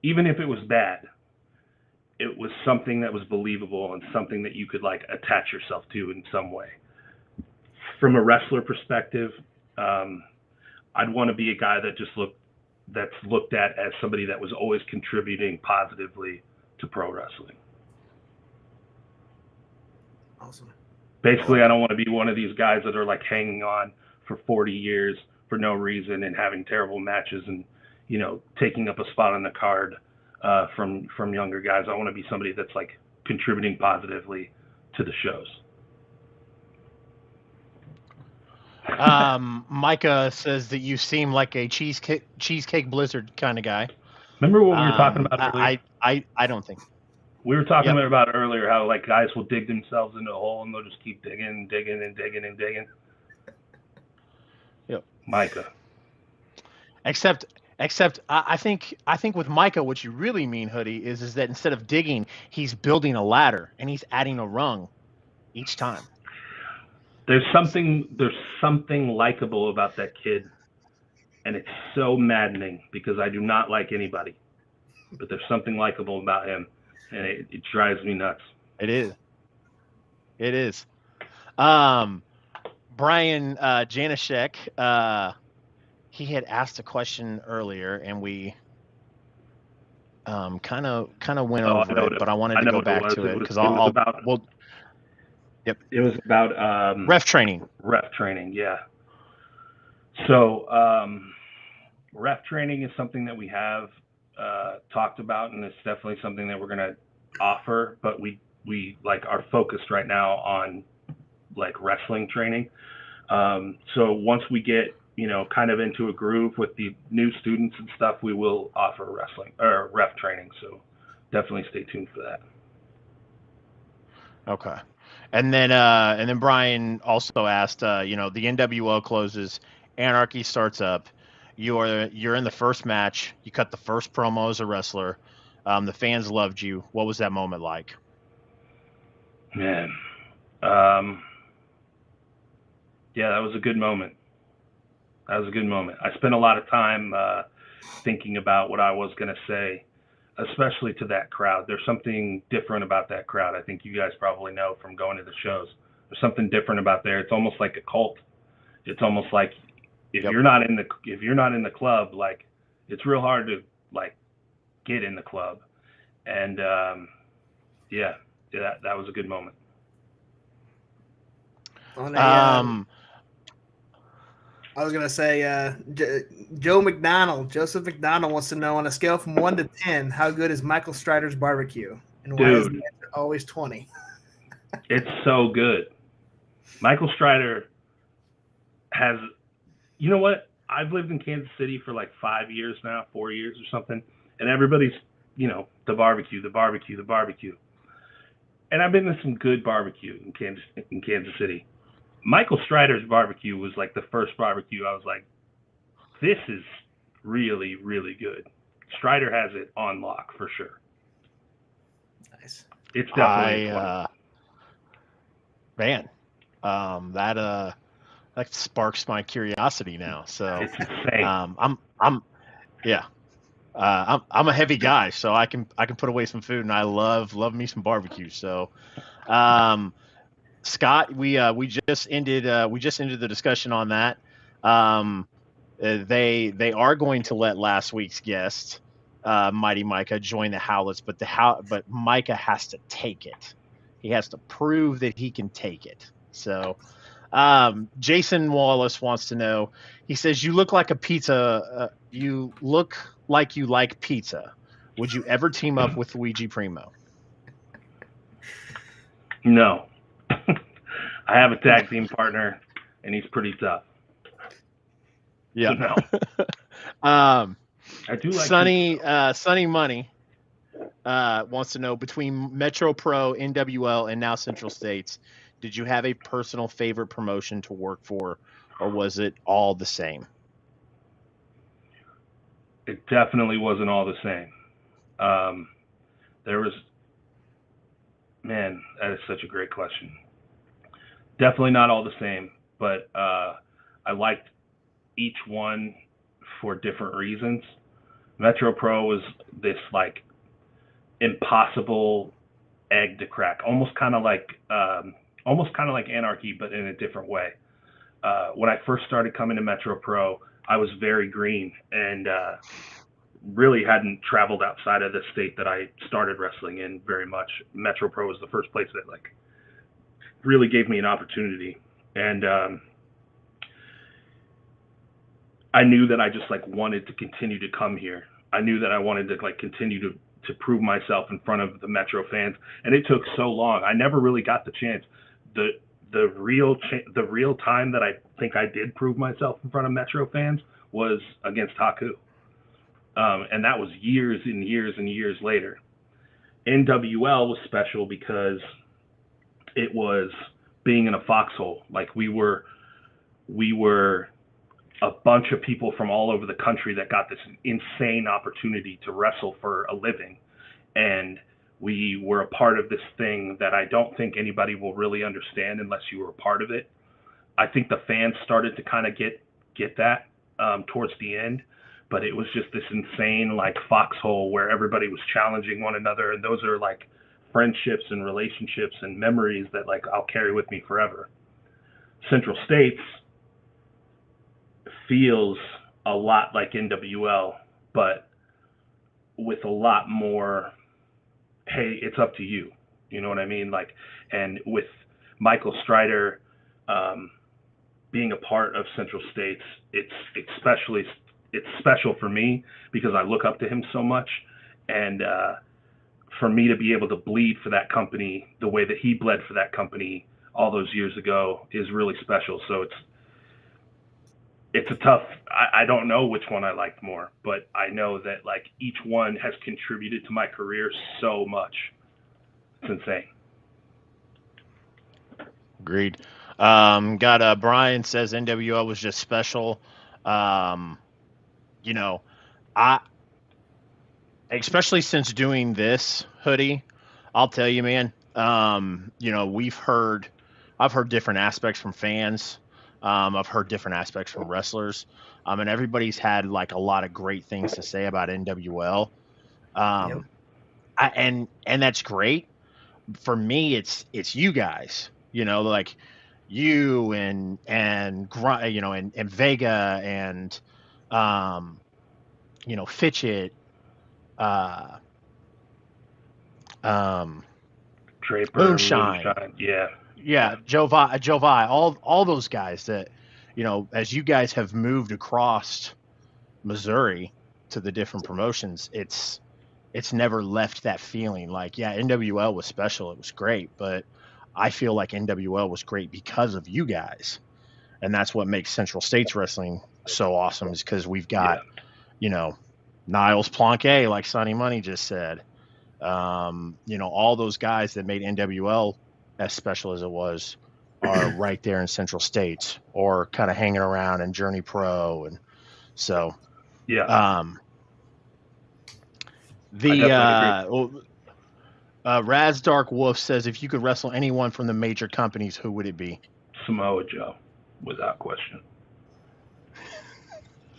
even if it was bad, it was something that was believable and something that you could like attach yourself to in some way. From a wrestler perspective, I'd want to be a guy that's looked at as somebody that was always contributing positively to pro wrestling. Awesome. Basically, I don't want to be one of these guys that are like hanging on for 40 years for no reason and having terrible matches and, you know, taking up a spot on the card from younger guys. I want to be somebody that's like contributing positively to the shows. Micah says that you seem like a cheesecake Blizzard kind of guy. Remember what we were talking about earlier? I don't think. We were talking about earlier how like guys will dig themselves into a hole and they'll just keep digging and digging and digging and digging. Yep. Micah. Except I think with Micah, what you really mean, Hoodie, is that instead of digging, he's building a ladder and he's adding a rung each time. There's something likable about that kid, and it's so maddening because I do not like anybody, but there's something likable about him, and it drives me nuts. It is. Brian Janashek, he had asked a question earlier, and we kind of went over it, but I wanted to go back to it because Yep. It was about ref training. Ref training, yeah. So ref training is something that we have talked about, and it's definitely something that we're going to offer. But we like are focused right now on like wrestling training. So once we get kind of into a groove with the new students and stuff, we will offer wrestling or ref training. So definitely stay tuned for that. Okay. And then Brian also asked, the NWO closes, Anarchy starts up. You're in the first match. You cut the first promo as a wrestler. The fans loved you. What was that moment like? Man, yeah, that was a good moment. I spent a lot of time thinking about what I was going to say, especially to that crowd. There's something different about that crowd. I think you guys probably know from going to the shows. There's something different about there. It's almost like a cult. It's almost like if Yep. you're not in the club, like it's real hard to like get in the club. And yeah, that was a good moment. I was gonna say, Joseph McDonald wants to know, on a scale from 1 to 10, how good is Michael Strider's barbecue, and why is the answer always 20? It's so good. Michael Strider has, you know what? I've lived in Kansas City for like 5 years now, 4 years or something, and everybody's, the barbecue. And I've been to some good barbecue in Kansas City. Michael Strider's barbecue was like the first barbecue I was like, this is really, really good. Strider has it on lock for sure. Nice. It's definitely that sparks my curiosity now. So it's insane. I'm a heavy guy, so I can put away some food, and I love me some barbecue. So, Scott, we just ended the discussion on that. They are going to let last week's guest, Mighty Micah, join the Howlets, but Micah has to take it. He has to prove that he can take it. So, Jason Wallace wants to know. He says, "You look like a pizza. You look like you like pizza. Would you ever team up with Luigi Primo?" No. I have a tag team partner, and he's pretty tough. Yeah. So no. I do like Sunny Money wants to know, between Metro Pro, NWL, and now Central States, did you have a personal favorite promotion to work for, or was it all the same? It definitely wasn't all the same. That is such a great question. Definitely not all the same, but I liked each one for different reasons. Metro Pro was this like impossible egg to crack, almost kind of like Anarchy, but in a different way. When I first started coming to Metro Pro, I was very green and really hadn't traveled outside of the state that I started wrestling in very much. Metro Pro was the first place that like really gave me an opportunity, and I knew that I just like wanted to continue to come here. I knew that I wanted to like continue to prove myself in front of the Metro fans, and it took so long. I never really got the chance. The real time that I think I did prove myself in front of Metro fans was against Haku, and that was years and years and years later. NWL was special because it was being in a foxhole. Like we were a bunch of people from all over the country that got this insane opportunity to wrestle for a living. And we were a part of this thing that I don't think anybody will really understand unless you were a part of it. I think the fans started to kind of get that towards the end, but it was just this insane like foxhole where everybody was challenging one another. And those are like friendships and relationships and memories that like I'll carry with me forever. Central States feels a lot like NWL, but with a lot more, hey, it's up to you. You know what I mean? Like, and with Michael Strider being a part of Central States, it's special for me because I look up to him so much, and for me to be able to bleed for that company the way that he bled for that company all those years ago is really special. So it's a tough, I don't know which one I liked more, but I know that like each one has contributed to my career so much. It's insane. Agreed. Brian says NWL was just special. especially since doing this hoodie, I'll tell you, man. You know, I've heard different aspects from fans. I've heard different aspects from wrestlers. And everybody's had like a lot of great things to say about NWL. Yep. And that's great. For me, it's you guys. You know, like you you know, and Vega and you know, Fitchett, uh, Draper, Moonshine, yeah. yeah, Jovi, all those guys that, you know, as you guys have moved across Missouri to the different promotions, it's never left that feeling. Like, yeah, NWL was special, it was great, but I feel like NWL was great because of you guys, and that's what makes Central States Wrestling so awesome. Is because we've got, you know, Niles Planquet, like Sonny Money just said. You know, all those guys that made NWL as special as it was are right there in Central States or kind of hanging around in Journey Pro. And so, Yeah. Raz Dark Wolf says, if you could wrestle anyone from the major companies, who would it be? Samoa Joe, without question.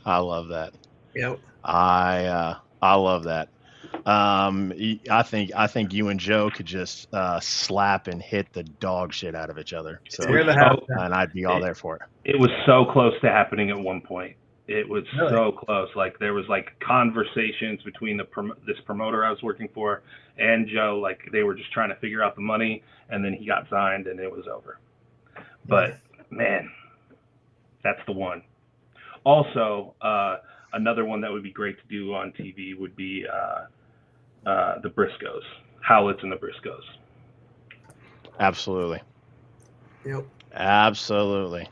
I love that. Yep. I love that. I think you and Joe could just slap and hit the dog shit out of each other. So, and I'd be all there for it. It was so close to happening at one point. It was really? So close. Like, there was like conversations between this promoter I was working for and Joe. Like, they were just trying to figure out the money, and then he got signed, and it was over. But man, that's the one. Also, another one that would be great to do on TV would be the Briscoes, Howletts and the Briscoes. Absolutely. Yep. Absolutely.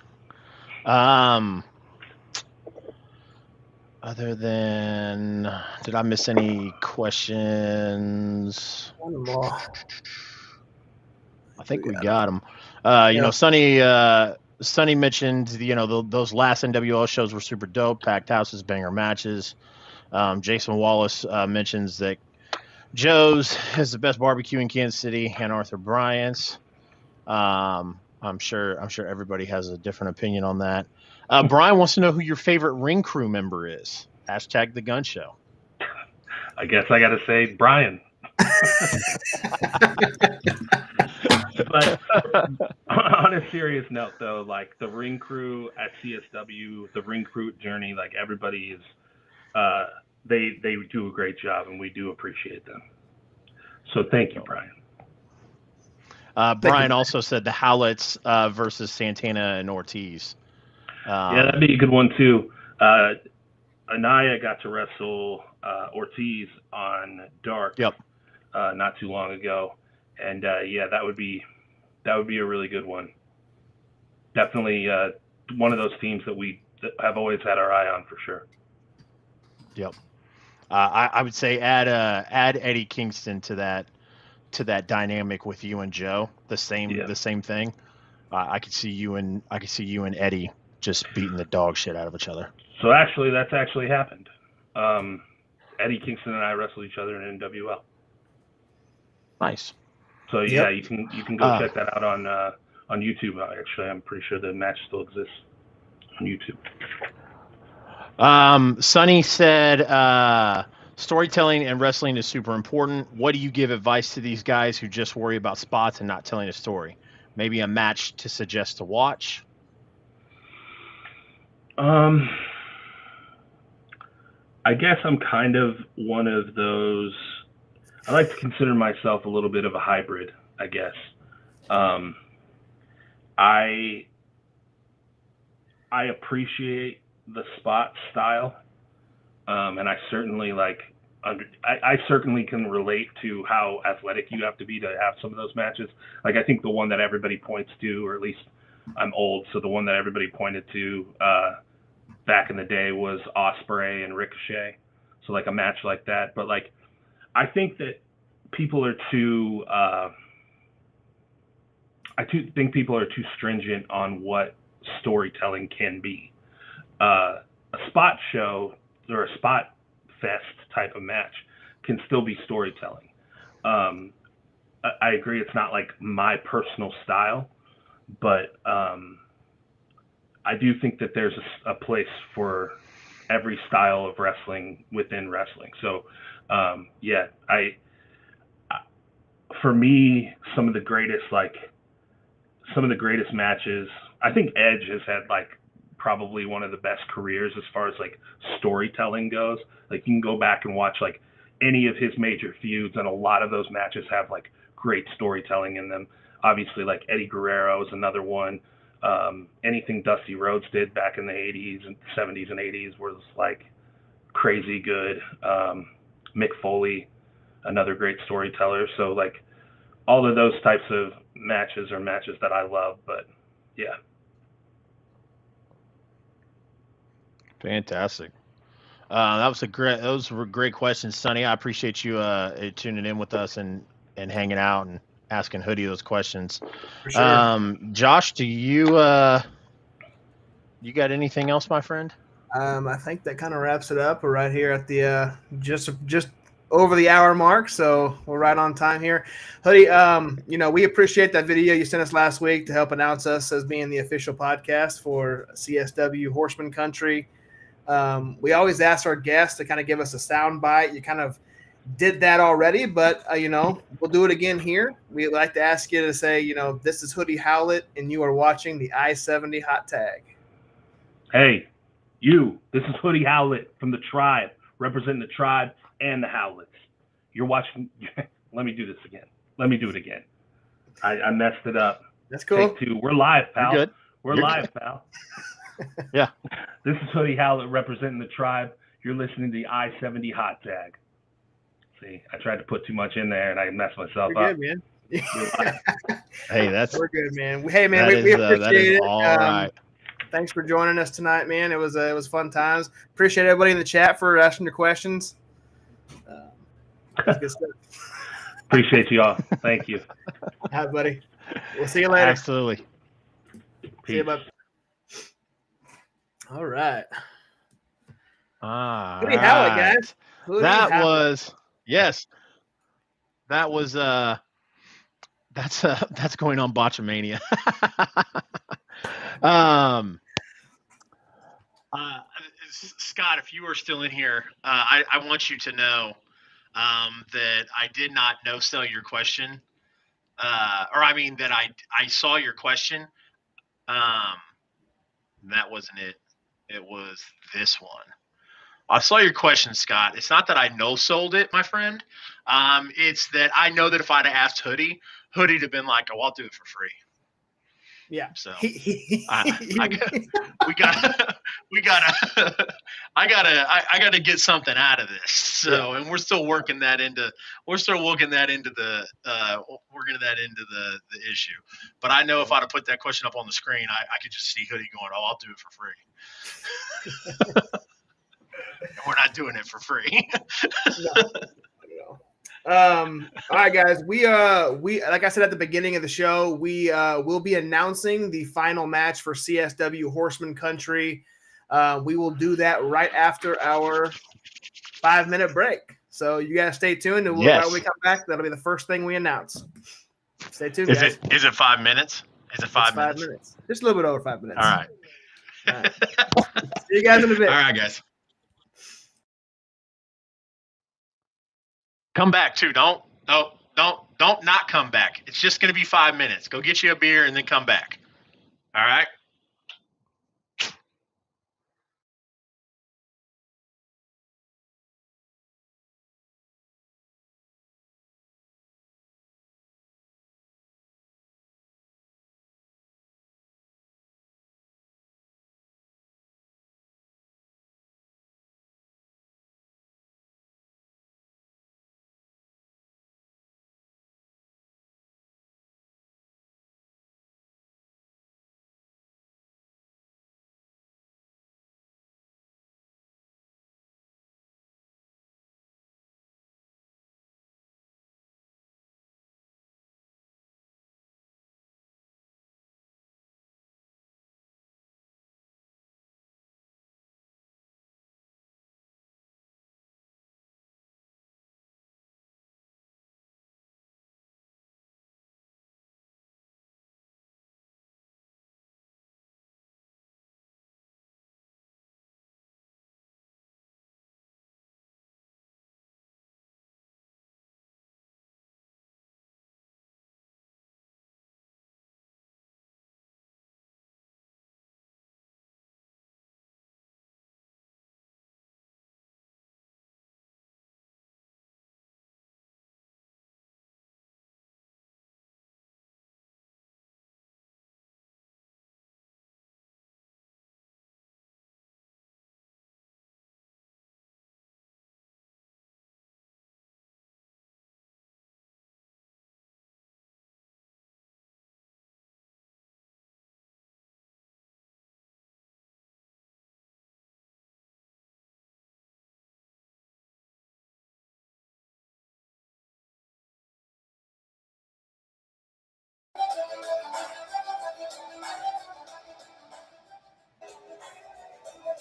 Other than, did I miss any questions? One I think we got them. You know, Sonny mentioned, you know, those last NWL shows were super dope, packed houses, banger matches. Jason Wallace mentions that Joe's is the best barbecue in Kansas City, and Arthur Bryant's. I'm sure everybody has a different opinion on that. Brian wants to know who your favorite ring crew member is. Hashtag the Gun Show. I guess I got to say Brian. But on a serious note, though, like the ring crew at CSW, the ring crew at Journey, like everybody is, they do a great job, and we do appreciate them. So thank you, Brian. Brian also said the Howletts versus Santana and Ortiz. Yeah, that'd be a good one too. Anaya got to wrestle Ortiz on Dark not too long ago, and yeah, that would be a really good one. Definitely one of those teams that we have always had our eye on for sure. Yep. I would say add Eddie Kingston to that dynamic with you and Joe. The same thing. I could see you and Eddie just beating the dog shit out of each other. So actually, that's actually happened. Eddie Kingston and I wrestled each other in NWL. Nice. So yeah, you can go check that out on YouTube. Actually, I'm pretty sure the match still exists on YouTube. Sonny said, storytelling and wrestling is super important. What do you give advice to these guys who just worry about spots and not telling a story? Maybe a match to suggest to watch? I guess I'm kind of one of those. I like to consider myself a little bit of a hybrid, I guess. I appreciate the spot style, and I certainly I certainly can relate to how athletic you have to be to have some of those matches. Like, I think the one that everybody points to, or at least I'm old, so the one that everybody pointed to back in the day was Ospreay and Ricochet. So like a match like that. But like, I think that people are too think people are too stringent on what storytelling can be. A spot show or a spot fest type of match can still be storytelling. I agree it's not like my personal style, but I do think that there's a place for every style of wrestling within wrestling. So for me, some of the greatest matches, I think Edge has had like probably one of the best careers as far as like storytelling goes. Like you can go back and watch like any of his major feuds, and a lot of those matches have like great storytelling in them. Obviously, like Eddie Guerrero is another one. Anything Dusty Rhodes did back in the 80s and 70s and 80s was like crazy good. Mick Foley, another great storyteller. So like all of those types of matches are matches that I love. But yeah. Fantastic. Those were great questions, Sonny. I appreciate you tuning in with us and hanging out and asking Hoodie those questions. For sure. Josh, do you got anything else, my friend? I think that kind of wraps it up. We're right here at the just over the hour mark, so we're right on time here. Hoodie, we appreciate that video you sent us last week to help announce us as being the official podcast for CSW Horseman Country. We always ask our guests to kind of give us a sound bite. You kind of did that already, but we'll do it again here. We'd like to ask you to say, this is Hoodie Howlett, and you are watching the I-70 Hot Tag. Hey, this is Hoodie Howlett from the Tribe, representing the Tribe and the Howletts. You're watching. Let me do this again. Let me do it again. I messed it up. That's cool. Take two. We're live, pal. You're good. We're You're live, good. pal. Yeah. This is Hoodie Howlett representing the Tribe. You're listening to the I-70 Hot Tag. See, I tried to put too much in there and I messed myself You're up. good, man. Hey, we're good, man. Hey, man, we appreciate that is it. All right. Thanks for joining us tonight, man. It was fun times. Appreciate everybody in the chat for asking your questions. Good stuff. Appreciate you all. Thank you. All right, buddy. We'll see you later. Absolutely. See you, bud. All right. Hoodie Howlett, guys. That was that's going on Botchamania. Scott, if you are still in here, I want you to know that I did not no-sell your question, that I saw your question. That wasn't it. It was this one. I saw your question, Scott. It's not that I no-sold it, my friend. It's that I know that if I'd have asked Hoodie'd have been like, "Oh, I'll do it for free." Yeah. So I gotta get something out of this. So, and we're still working that into the issue. But I know if I'd have put that question up on the screen, I could just see Hoodie going, "Oh, I'll do it for free." We're not doing it for free. No. All right, guys. We like I said at the beginning of the show, we will be announcing the final match for CSW Horseman Country. We will do that right after our 5-minute break. So you guys stay tuned, and when we come back, that'll be the first thing we announce. Stay tuned, guys. Is it 5 minutes? Is it 5 minutes? 5 minutes. Just a little bit over 5 minutes. All right. See you guys in a bit. All right, guys. Come back too. Don't not come back. It's just going to be 5 minutes. Go get you a beer and then come back. All right.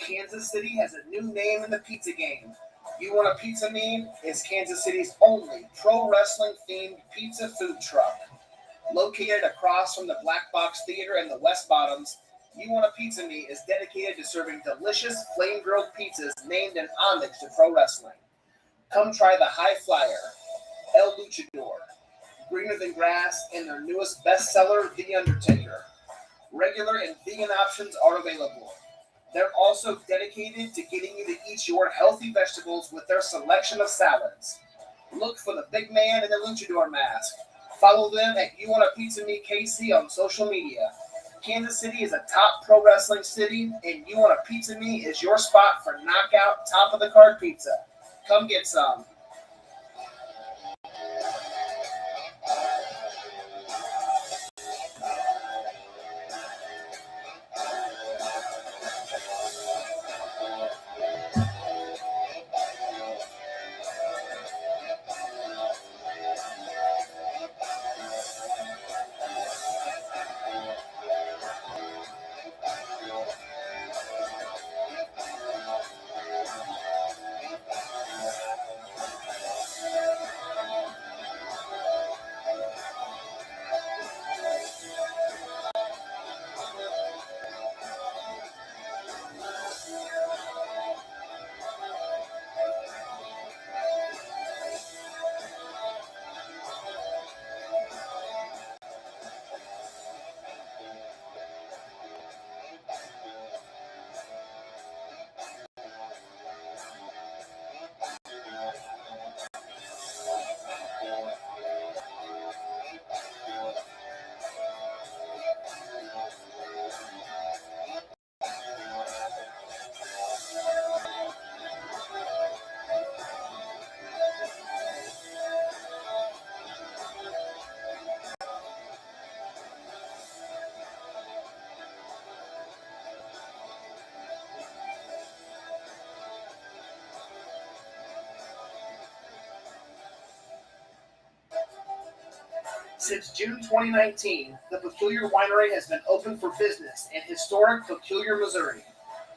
Kansas City has a new name in the pizza game. You Want a Pizza Me is Kansas City's only pro wrestling themed pizza food truck. Located across from the Black Box Theater and the West Bottoms, You Want a Pizza Me is dedicated to serving delicious flame-grilled pizzas named in homage to pro wrestling. Come try the High Flyer, El Luchador, Greener Than Grass, and their newest bestseller, The Undertaker. Regular and vegan options are available. They're also dedicated to getting you to eat your healthy vegetables with their selection of salads. Look for the big man in the luchador mask. Follow them at You Want a Pizza Me KC on social media. Kansas City is a top pro wrestling city, and You Want a Pizza Me is your spot for knockout, top of the card pizza. Come get some. Since June 2019, the Peculiar Winery has been open for business in historic Peculiar, Missouri.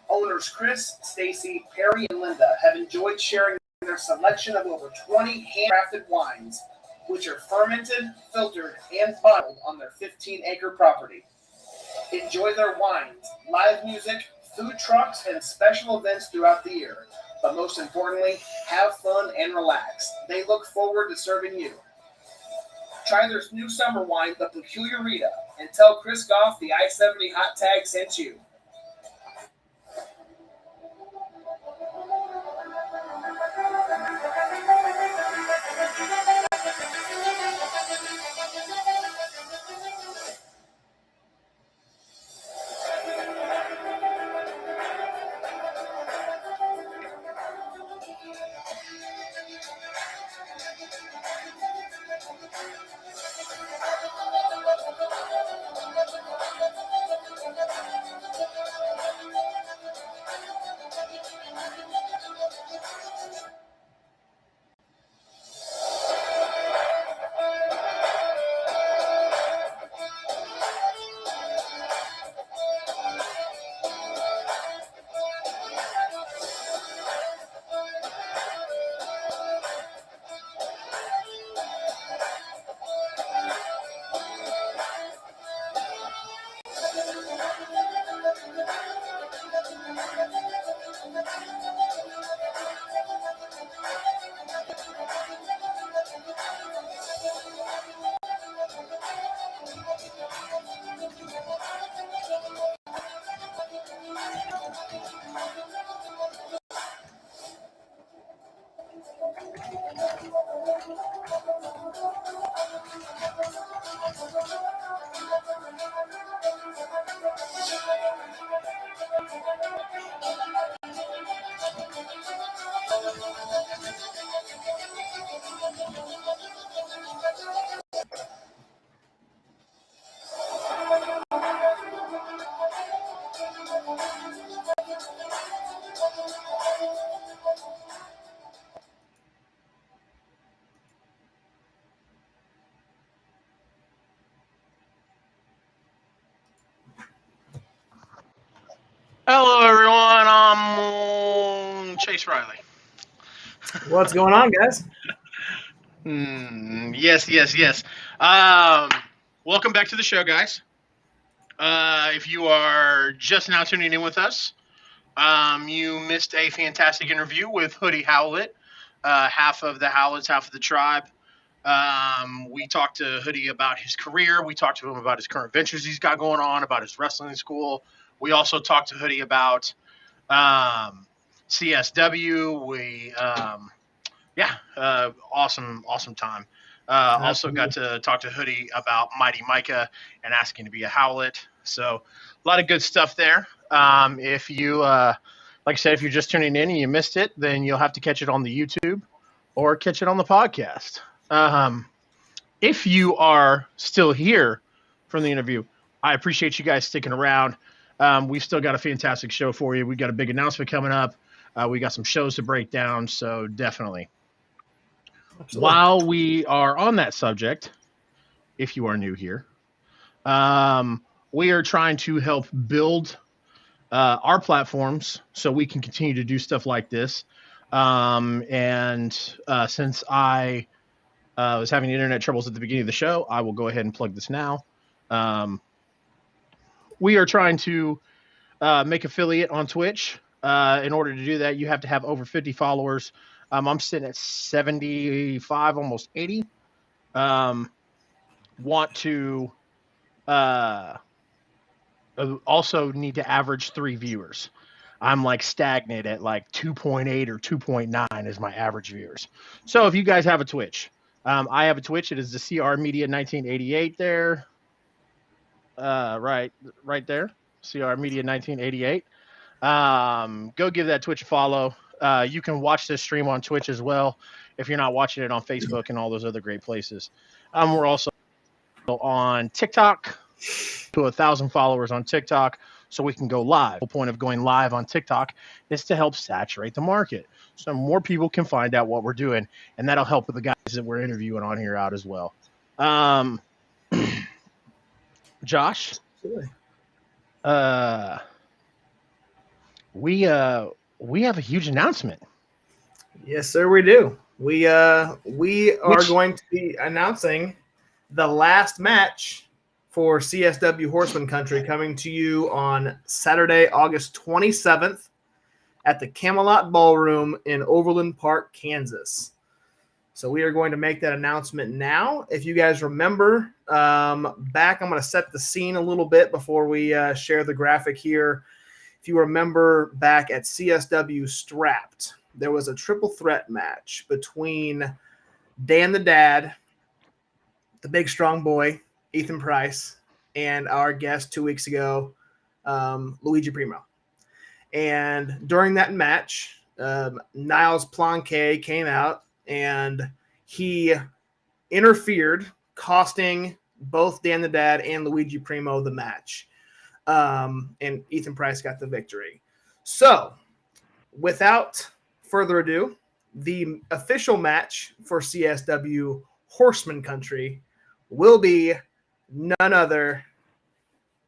Owners Chris, Stacy, Perry, and Linda have enjoyed sharing their selection of over 20 handcrafted wines, which are fermented, filtered, and bottled on their 15-acre property. Enjoy their wines, live music, food trucks, and special events throughout the year. But most importantly, have fun and relax. They look forward to serving you. Try their new summer wine, the Peculiar Rita, and tell Chris Goff the I-70 hot tag sent you. Hello, everyone. I'm What's going on, guys? Yes. Welcome back to the show, guys. If you are just now tuning in with us, you missed a fantastic interview with Hoodie Howlett, half of the Howletts, half of the Tribe. We talked to Hoodie about his career. We talked to him about his current ventures he's got going on, about his wrestling school. We also talked to Hoodie about CSW. Awesome time. Also got to talk to Hoodie about Mighty Micah and asking to be a Howlett. So a lot of good stuff there. If you, like I said, if you're just tuning in and you missed it, then you'll have to catch it on the YouTube or catch it on the podcast. If you are still here from the interview, I appreciate you guys sticking around. We've still got a fantastic show for you. We got a big announcement coming up. We got some shows to break down, so definitely. Absolutely. While we are on that subject, if you are new here, we are trying to help build our platforms so we can continue to do stuff like this. Since I was having internet troubles at the beginning of the show, I will go ahead and plug this now. We are trying to make affiliate on Twitch. In order to do that, you have to have over 50 followers. I'm sitting at 75, almost 80. Want to also need to average 3 viewers. I'm like stagnant at like 2.8 or 2.9 is my average viewers. So if you guys have a Twitch, I have a Twitch. It is the CR Media 1988 there. Right there. CR Media 1988. Go give that Twitch a follow. You can watch this stream on Twitch as well if you're not watching it on Facebook and all those other great places. We're also on TikTok, to 1,000 followers on TikTok, so we can go live. The whole point of going live on TikTok is to help saturate the market, so more people can find out what we're doing, and that'll help with the guys that we're interviewing on here out as well. Josh, we have a huge announcement. Yes, sir, we do. We are going to be announcing the last match for CSW Horseman Country, coming to you on Saturday, August 27th at the Camelot Ballroom in Overland Park, Kansas. So we are going to make that announcement now. If you guys remember back, I'm going to set the scene a little bit before we share the graphic here. If you remember back at CSW Strapped, there was a triple threat match between Dan the Dad, the big strong boy, Ethan Price, and our guest 2 weeks ago, Luigi Primo. And during that match, Niles Planquet came out and he interfered, costing both Dan the Dad and Luigi Primo the match. And Ethan Price got the victory. So, without further ado, the official match for CSW Horseman Country will be none other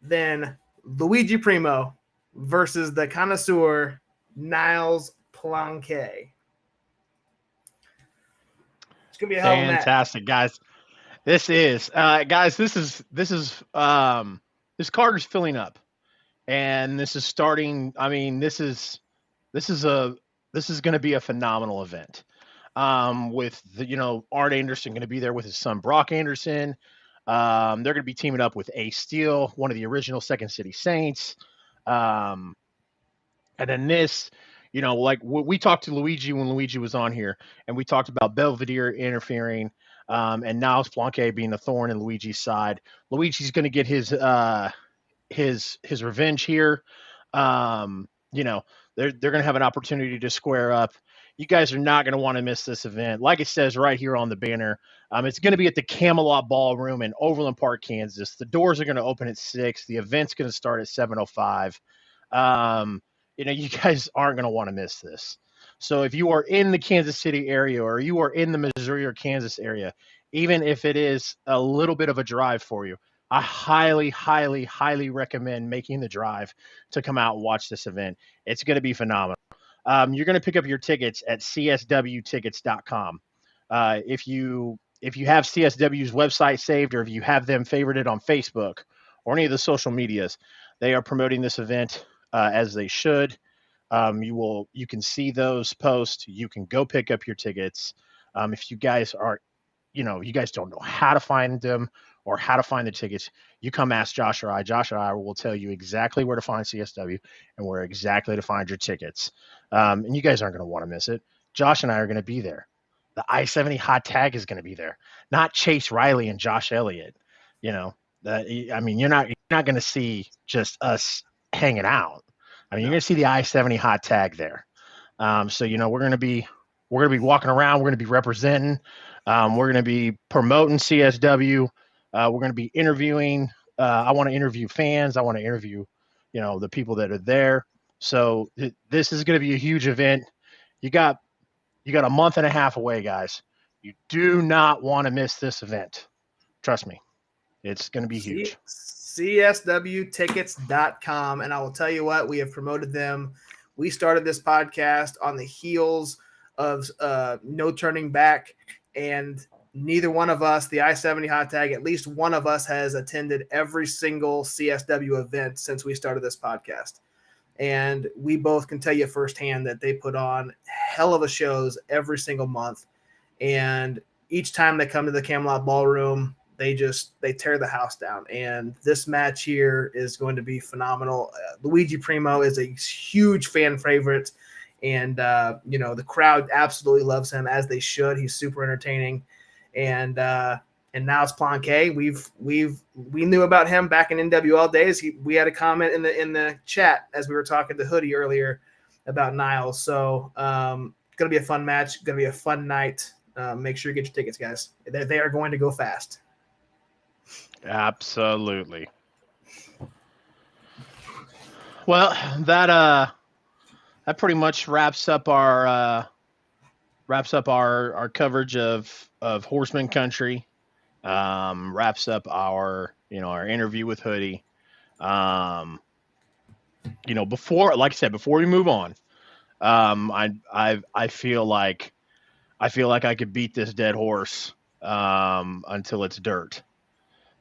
than Luigi Primo versus the connoisseur Niles Planquet. It's gonna be a hell of a match. Fantastic, guys. This is this card is filling up, and this is starting. I mean, this is going to be a phenomenal event. With Art Anderson going to be there with his son Brock Anderson. They're going to be teaming up with Ace Steel, one of the original Second City Saints. And then this, like we talked to Luigi when Luigi was on here, and we talked about Belvedere interfering, and Niles Planquet being a thorn in Luigi's side. Luigi's going to get his revenge here. They're going to have an opportunity to square up. You guys are not going to want to miss this event. Like it says right here on the banner, it's going to be at the Camelot Ballroom in Overland Park, Kansas. The doors are going to open at 6. The event's going to start at 7:05. You guys aren't going to want to miss this. So if you are in the Kansas City area, or you are in the Missouri or Kansas area, even if it is a little bit of a drive for you, I highly, highly, highly recommend making the drive to come out and watch this event. It's going to be phenomenal. you're going to pick up your tickets at cswtickets.com. If you have CSW's website saved, or if you have them favorited on Facebook or any of the social medias, they are promoting this event as they should. You can see those posts. You can go pick up your tickets. If you guys are, you guys don't know how to find them or how to find the tickets, you come ask Josh or I. Josh or I will tell you exactly where to find CSW and where exactly to find your tickets. And you guys aren't going to want to miss it. Josh and I are going to be there. The I-70 hot tag is going to be there, not Chase Riley and Josh Elliott. You're not going to see just us hanging out. I mean, you're going to see the I-70 hot tag there. So we're going to be walking around. We're going to be representing. We're going to be promoting CSW. We're going to be interviewing. I want to interview fans. I want to interview, the people that are there. So this is going to be a huge event. You got a month and a half away, guys. You do not want to miss this event. Trust me. It's going to be huge. CSWtickets.com. And I will tell you what, we have promoted them. We started this podcast on the heels of No Turning Back, and neither one of us, the I-70 hot tag, at least one of us has attended every single CSW event since we started this podcast. And we both can tell you firsthand that they put on hell of a shows every single month. And each time they come to the Camelot Ballroom, they tear the house down. And this match here is going to be phenomenal. Luigi Primo is a huge fan favorite. And, the crowd absolutely loves him, as they should. He's super entertaining. And now it's Planquet. We knew about him back in NWL days. We had a comment in the chat as we were talking to Hoodie earlier about Niles. So going to be a fun match. Going to be a fun night. Make sure you get your tickets, guys. They are going to go fast. Absolutely. Well, that pretty much wraps up our coverage of Horseman Country. Wraps up our interview with Hoodie. Before we move on, I feel like I could beat this dead horse until it's dirt.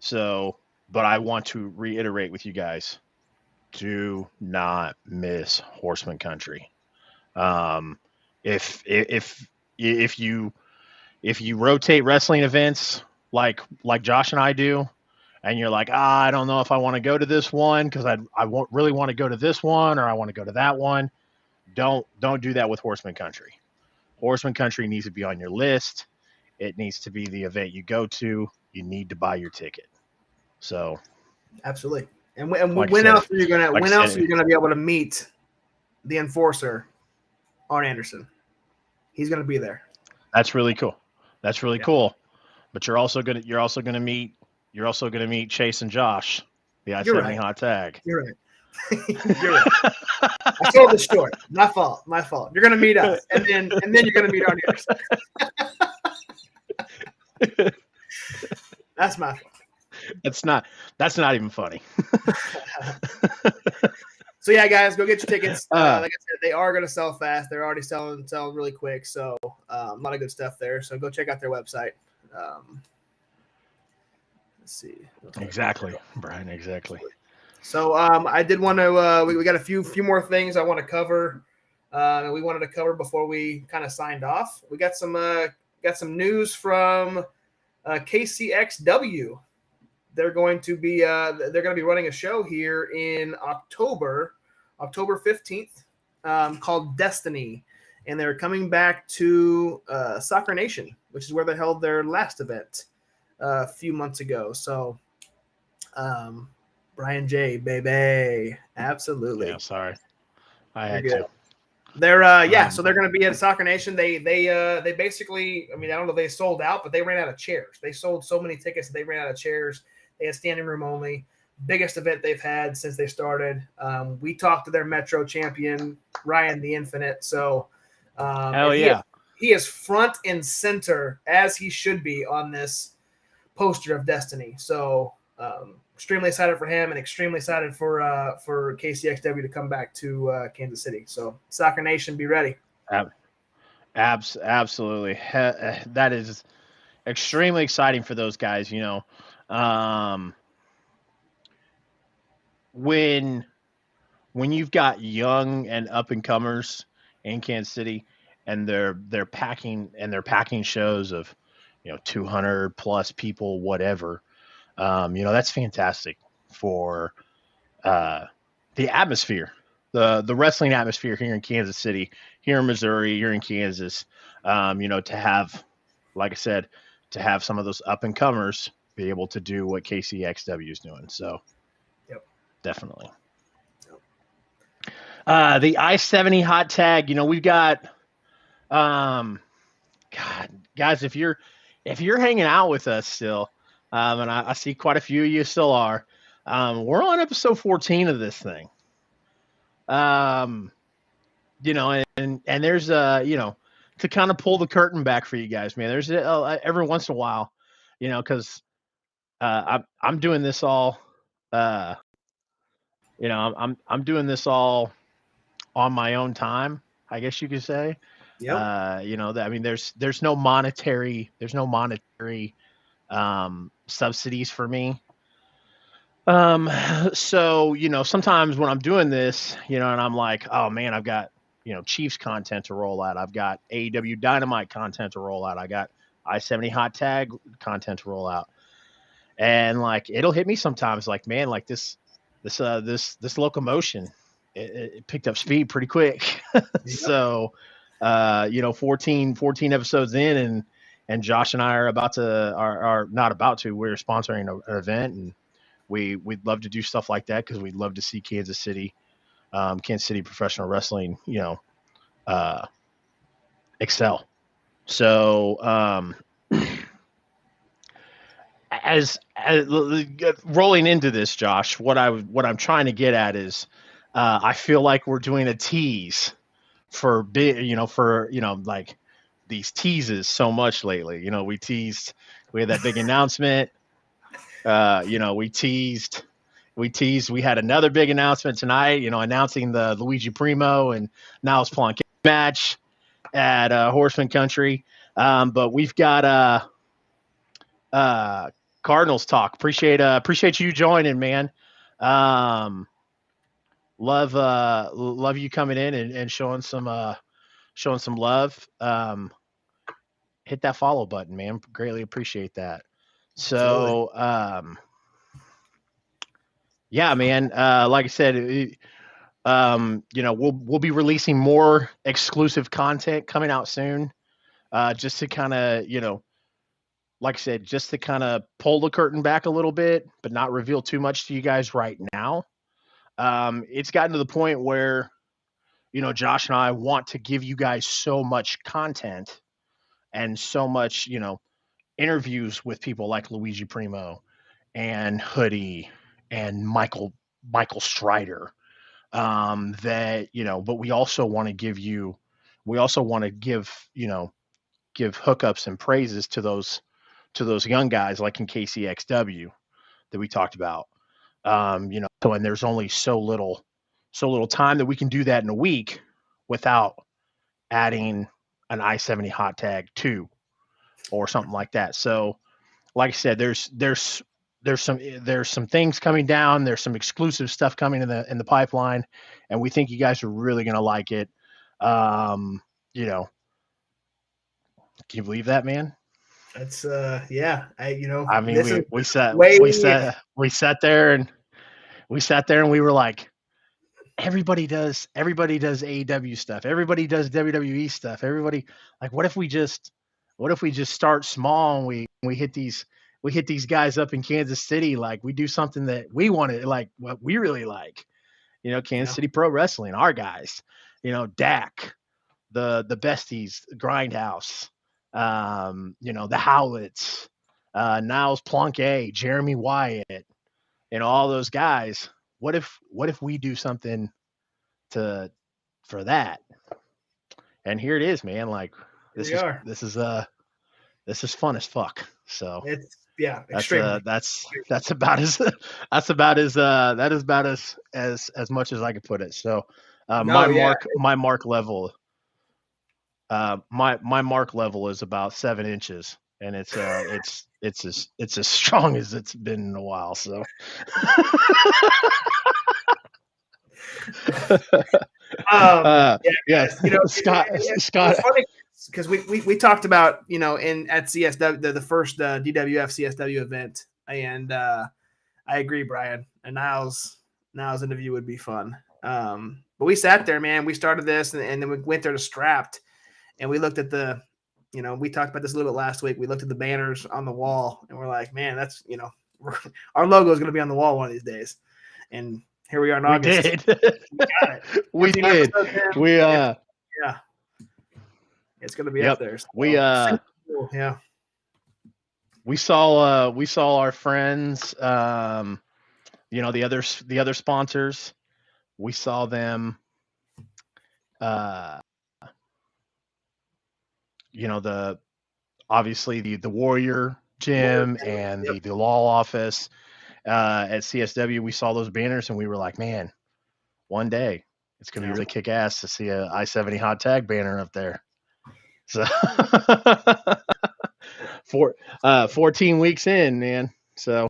So, but I want to reiterate with you guys, do not miss Horseman Country. If you rotate wrestling events like Josh and I do, and you're like, I don't know if I want to go to this one because I really want to go to this one, or I want to go to that one, don't do that with Horseman Country. Horseman Country needs to be on your list. It needs to be the event you go to. You need to buy your ticket. So, absolutely. And when else are you gonna be able to meet the enforcer, Arn Anderson? He's gonna be there. That's really cool. Cool. But you're also gonna meet Chase and Josh, the I-70 hot tag. You're right. You're right. I told the short. My fault. You're gonna meet us, and then you're gonna meet Arn Anderson. That's my fault. That's not even funny. So yeah, guys, go get your tickets. Like I said, they are going to sell fast. They're already selling really quick. So a lot of good stuff there. So go check out their website. Let's see. Exactly, Brian. Exactly. So I did want to. We got a few more things I want to cover. We wanted to cover before we kind of signed off. We got some news from KCXW. They're going to be running a show here in October 15th, called Destiny, and they're coming back to Soccer Nation, which is where they held their last event a few months ago. So, Brian J, baby, absolutely. Yeah, sorry, I had to. They're so they're going to be at Soccer Nation. They basically, I don't know if they sold out, but they ran out of chairs. They sold so many tickets that they ran out of chairs. They had standing room only. Biggest event they've had since they started. We talked to their Metro champion, Ryan the Infinite. So, hell yeah, he is front and center, as he should be, on this poster of Destiny. So, extremely excited for him and extremely excited for KCXW to come back to Kansas City. So Soccer Nation, be ready. Absolutely. That is extremely exciting for those guys. When you've got young and up and comers in Kansas City, and they're packing shows of 200 plus people, whatever. That's fantastic for the atmosphere, the wrestling atmosphere here in Kansas City, here in Missouri, here in Kansas. To have, like I said, to have some of those up and comers be able to do what KCXW is doing. So, yep, definitely. The I-70 hot tag. We've got, God, guys, if you're hanging out with us still, and I see quite a few of you still are, we're on episode 14 of this thing. And there's to kind of pull the curtain back for you guys, man. There's every once in a while, because I'm doing this all, I'm doing this all on my own time, I guess you could say. Yep. There's no monetary subsidies for me. So, sometimes when I'm doing this, and I'm like, oh man, I've got, Chiefs content to roll out. I've got AEW Dynamite content to roll out. I got I-70 hot tag content to roll out. And like, it'll hit me sometimes like, man, like this locomotion, it picked up speed pretty quick. Yep. So, 14 episodes in, and Josh and I are not about to, we're sponsoring an event, and we'd love to do stuff like that because we'd love to see Kansas City professional wrestling, excel. So, as rolling into this, Josh, what I'm trying to get at is, I feel like we're doing a tease for like these teases so much lately. We had that big announcement. We teased. We had another big announcement tonight. Announcing the Luigi Primo and Niles Plank match at Horseman Country. But we've got Cardinals talk. Appreciate you joining, man. Love you coming in and showing some love. Hit that follow button, man. Greatly appreciate that. So, yeah, man. Like I said, we'll be releasing more exclusive content coming out soon. Just to kind of, like I said, just to kind of pull the curtain back a little bit, but not reveal too much to you guys right now. It's gotten to the point where, Josh and I want to give you guys so much content and so much, interviews with people like Luigi Primo and Hoodie and Michael Strider, that, but we also want to give hookups and praises to those young guys like in KCXW that we talked about. So, and there's only so little time that we can do that in a week without adding an I-70 hot tag 2 or something like that. So, like I said, there's some things coming down. There's some exclusive stuff coming in the pipeline, and we think you guys are really gonna like it. Can you believe that, man? That's yeah. We sat there and we were like, everybody does AEW stuff. Everybody does WWE stuff. Everybody, like, what if we just start small and we hit these guys up in Kansas City? Like, we do something that we wanted, like what we really like, Kansas City Pro Wrestling, our guys, Dak, the besties, Grindhouse, the Howletts, Niles Planquet, Jeremy Wyatt, all those guys. What if we do something for that? And here it is, man. Like, this is fun as fuck. So Yeah, extremely. That's about as much as I could put it. So my mark level my mark level is about 7 inches, and it's as strong as it's been in a while. So Yes. Scott, it's funny because we talked about at CSW the first DWF CSW event, and I agree, Brian. And Niles interview would be fun. But we sat there, man. We started this, and then we went there to Strapped, and we looked at we talked about this a little bit last week. We looked at the banners on the wall, and we're like, man, that's our logo is going to be on the wall one of these days. And here we are in August. We did. We did. Yeah. It's going to be up there. So. We saw our friends, the other sponsors. We saw them, obviously the Warrior Gym and the law office at CSW. We saw those banners and we were like, man, one day it's going to be really kick ass to see a I-70 hot tag banner up there. So 14 weeks in, man. So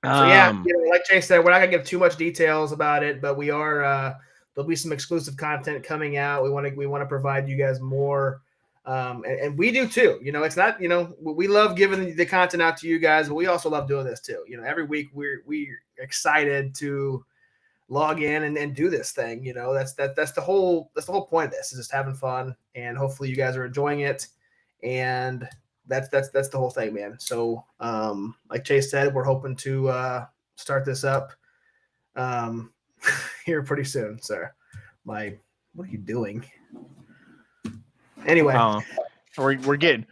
like Chase said, we're not gonna give too much details about it, but we are there'll be some exclusive content coming out. We want to provide you guys more, and we do too. It's not we love giving the content out to you guys, but we also love doing this too. Every week we're excited to log in and do this thing. That's the whole point of this, is just having fun, and hopefully you guys are enjoying it, and that's the whole thing, man. So like Chase said, we're hoping to start this up here pretty soon, sir. What are you doing? Anyway, we're getting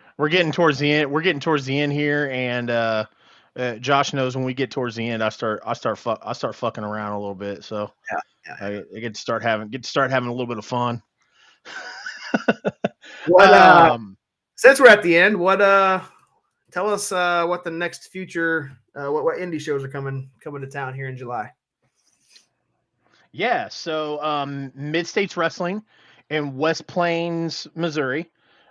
towards the end. We're getting towards the end here, and Josh knows when we get towards the end, I start fucking around a little bit. So I get to start having a little bit of fun. Since we're at the end, tell us what the next future what indie shows are coming to town here in July. Yeah, so Mid-States Wrestling in West Plains, Missouri.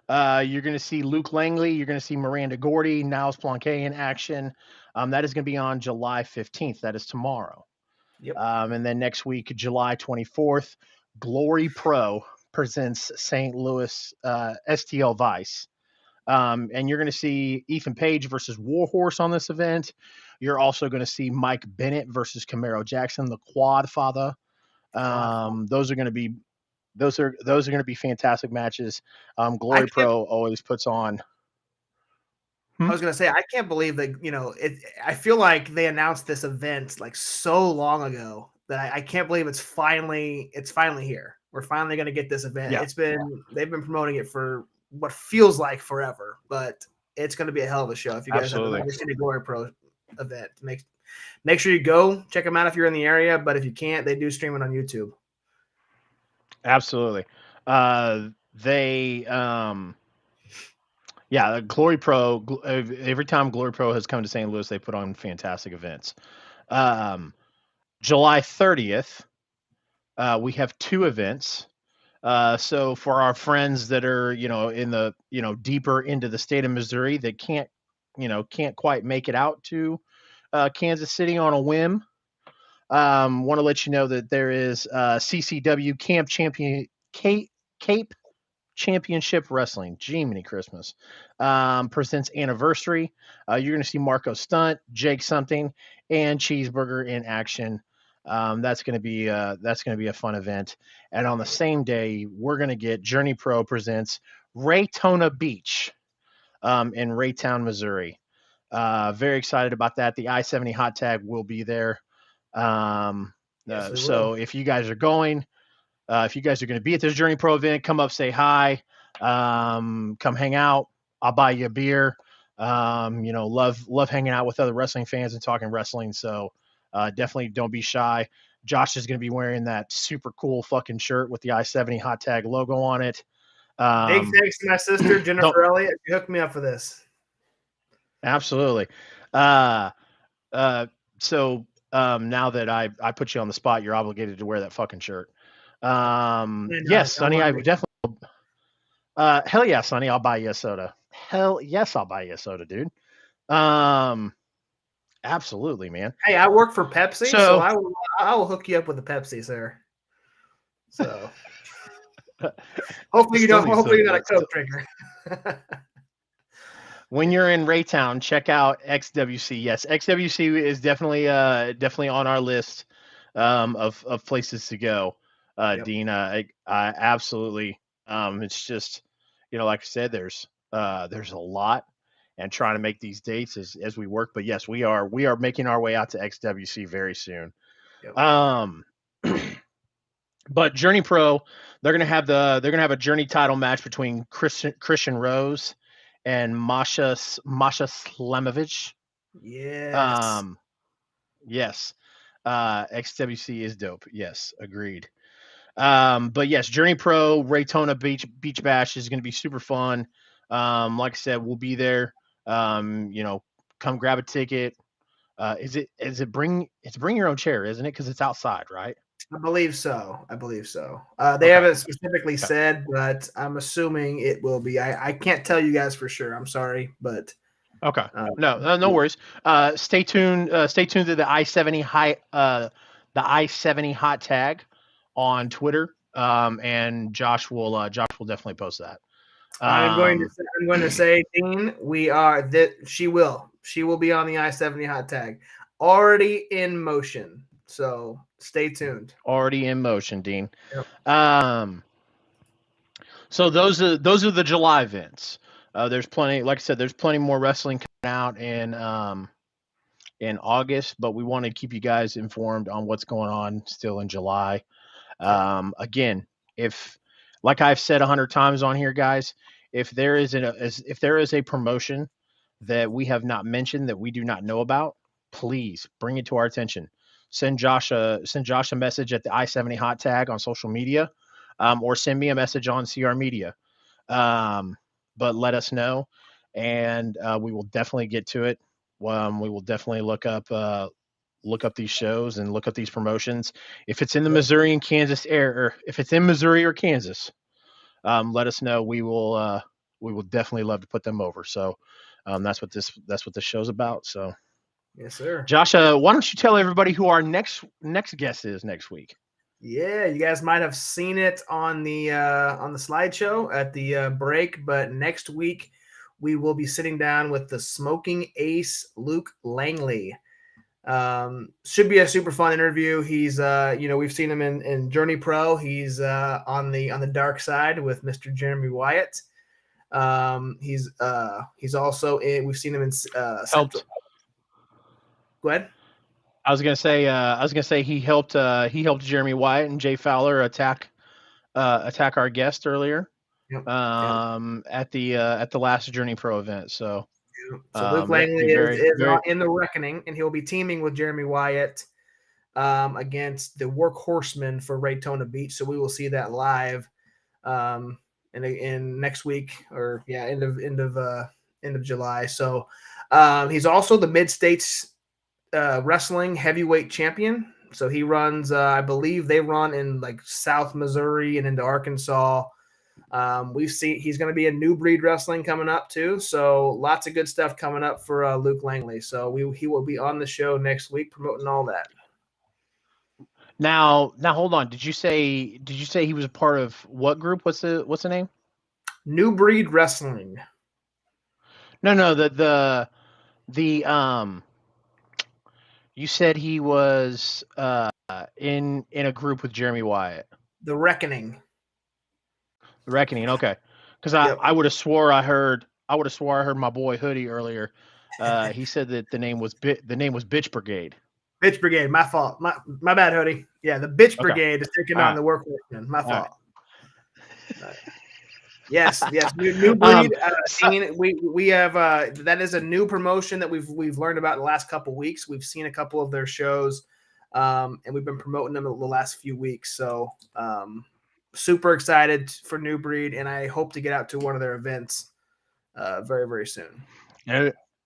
You're going to see Luke Langley. You're going to see Miranda Gordy, Niles Planquet in action. That is going to be on July 15th. That is tomorrow. Yep. And then next week, July 24th, Glory Pro presents St. Louis STL Vice. And you're going to see Ethan Page versus Warhorse on this event. You're also going to see Mike Bennett versus Camaro Jackson, the Quad Father. Those are going to be fantastic matches. Glory Pro always puts on. I was going to say, I can't believe that, I feel like they announced this event like so long ago that I can't believe it's finally here. We're finally going to get this event. Yeah. They've been promoting it for what feels like forever, but it's going to be a hell of a show. If you guys haven't ever seen a Glory Pro event, make sure you go check them out if you're in the area. But if you can't, they do stream it on YouTube. Absolutely. Glory Pro, every time Glory Pro has come to St. Louis, they put on fantastic events. July 30th, we have 2 events. So for our friends that are, in the, deeper into the state of Missouri that can't quite make it out to Kansas City on a whim, want to let you know that there is CCW Cape Championship Wrestling, Jiminy Christmas, presents Anniversary. You're going to see Marco Stunt, Jake Something, and Cheeseburger in action. That's going to be a fun event. And on the same day, we're going to get Journey Pro presents Raytona Beach in Raytown, Missouri. Very excited about that. The I-70 hot tag will be there. So if you guys are going, if you guys are going to be at this Journey Pro event, come up, say hi, come hang out. I'll buy you a beer. Love hanging out with other wrestling fans and talking wrestling. So definitely don't be shy. Josh is going to be wearing that super cool fucking shirt with the I-70 hot tag logo on it. Big thanks to my sister, Jennifer Elliott. She hooked me up for this. Absolutely. So now that I put you on the spot, you're obligated to wear that fucking shirt. Yes, Sonny, I would definitely. Hell yeah, Sonny, I'll buy you a soda. Hell yes, I'll buy you a soda, dude. Absolutely, man. Hey, I work for Pepsi, so So I will hook you up with a Pepsi, sir. So hopefully you're not a Coke drinker. When you're in Raytown, check out XWC. Yes, XWC is definitely on our list of places to go. Yep. Dean, I absolutely. It's just, like I said, there's a lot, and trying to make these dates as we work. But yes, we are making our way out to XWC very soon. Yep. But Journey Pro, they're gonna have a Journey title match between Christian Rose and Masha Slamovich. Yes. Yes. XWC is dope. Yes, agreed. But yes, Journey Pro Raytona Beach Bash is going to be super fun. Like I said, we'll be there. Come grab a ticket. Is it bring your own chair, isn't it? Because it's outside, right? I believe so. They Okay. haven't specifically said, but I'm assuming it will be. I can't tell you guys for sure. I'm sorry, but Okay. No worries. Stay tuned. Stay tuned to the I-70 hot tag on Twitter. And Josh will definitely post that. I'm going to say, Dean, she will be on the I-70 hot tag, already in motion. So stay tuned. Already in motion, Dean. Yep. So those are the July events. There's plenty, like I said, there's plenty more wrestling coming out in August, but we want to keep you guys informed on what's going on still in July. Again, if, like I've said 100 times on here, guys, if there is a promotion that we have not mentioned that we do not know about, please bring it to our attention. Send Josh a message at the I-70 hot tag on social media, or send me a message on CR Media. But let us know, and we will definitely get to it. We will definitely look up these shows and look up these promotions. If it's in the Missouri and Kansas area, or if it's in Missouri or Kansas, let us know. We will definitely love to put them over. So that's what this show's about. So yes, sir. Josh, why don't you tell everybody who our next guest is next week? Yeah, you guys might have seen it on the slideshow at the break, but next week we will be sitting down with the Smoking Ace Luke Langley. Should be a super fun interview. He's we've seen him in Journey Pro. He's on the dark side with Mr. Jeremy Wyatt. He's also we've seen him in helped. Go ahead. I was gonna say he helped Jeremy Wyatt and Jay Fowler attack our guest earlier. Yep. At the last Journey Pro event. So Luke Langley is in the reckoning, and he'll be teaming with Jeremy Wyatt against the Workhorsemen for Raytona Beach. So we will see that live in next week, or end of July. So he's also the Mid-States wrestling heavyweight champion. So he runs, I believe they run in like South Missouri and into Arkansas. He's going to be in New Breed Wrestling coming up too. So lots of good stuff coming up for Luke Langley. So he will be on the show next week promoting all that. Now hold on. Did you say he was a part of what group? What's the name? New Breed Wrestling. No, the you said he was in a group with Jeremy Wyatt. The Reckoning. The Reckoning, okay. Because I would have swore I heard my boy Hoodie earlier. He said that the name was Bitch Brigade. Bitch Brigade, my fault. My bad, Hoodie. Yeah, the Bitch Brigade is taking on the Workhorsemen. My fault. Right. Yes. New Breed. We have that is a new promotion that we've learned about the last couple weeks. We've seen a couple of their shows, and we've been promoting them the last few weeks. So super excited for New Breed, and I hope to get out to one of their events very, very soon.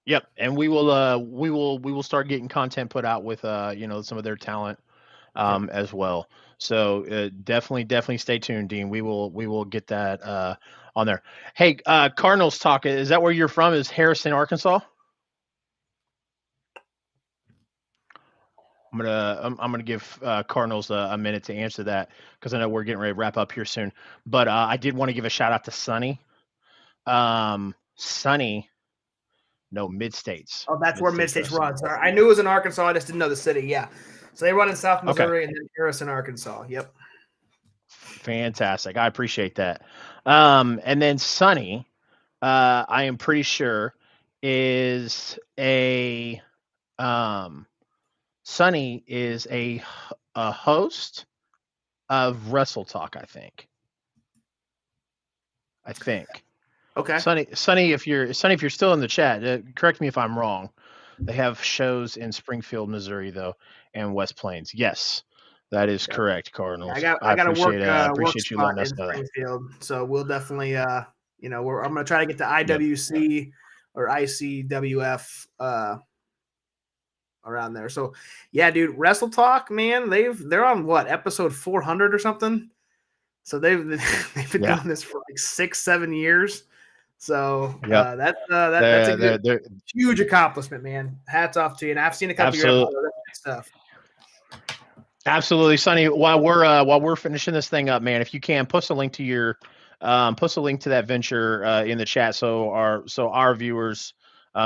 Yep, and we will start getting content put out with some of their talent as well. So definitely stay tuned, Dean. We will get that on there. Hey, Cardinals talk. Is that where you're from? Is Harrison, Arkansas? I'm gonna give Cardinals a minute to answer that because I know we're getting ready to wrap up here soon. But I did want to give a shout out to Sonny. Sonny, no, Mid States. Oh, that's where Mid-States Wrestling. runs. I knew it was in Arkansas. I just didn't know the city. Yeah. So they run in South Okay. Missouri and then Harrison, Arkansas. Yep. Fantastic. I appreciate that. And then Sonny, I am pretty sure is a Sonny is a host of Wrestle Talk. I think. Okay. Sonny, if you're still in the chat, correct me if I'm wrong. They have shows in Springfield, Missouri, though, and West Plains. Yes, that is correct, Cardinals. I got a appreciate work you letting spot us in know that. Springfield, so we'll definitely I'm gonna try to get to IWC or ICWF around there. So yeah, dude, Wrestle Talk, man, they're on what, episode 400 or something. So they've been doing this for like 6-7 years. So that's a huge accomplishment, man. Hats off to you. And I've seen a couple of your episodes. That's good stuff. Absolutely, Sonny. While we're finishing this thing up, man, if you can post a link to that venture in the chat so our viewers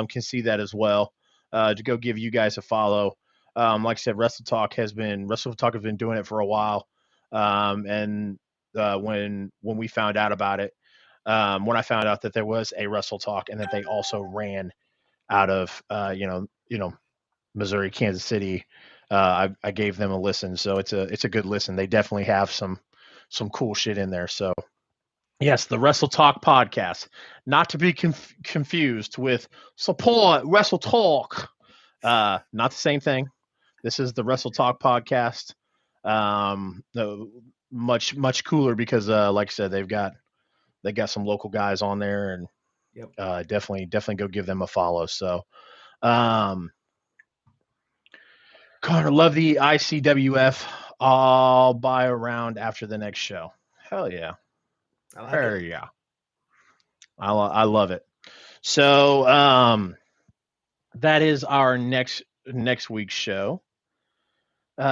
can see that as well. To go give you guys a follow. Like I said, Wrestle Talk has been doing it for a while. And when we found out about it, when I found out that there was a Wrestle Talk and that they also ran out of Missouri, Kansas City, I gave them a listen. So it's a good listen. They definitely have some cool shit in there. So yes, the Wrestle Talk podcast, not to be confused with Support Wrestle Talk. Not the same thing. This is the Wrestle Talk podcast. Much cooler because, like I said, they got some local guys on there, and definitely go give them a follow. So, Connor, love the ICWF. I'll buy around after the next show. Hell yeah. Yeah. I love it. So, that is our next week's show. Like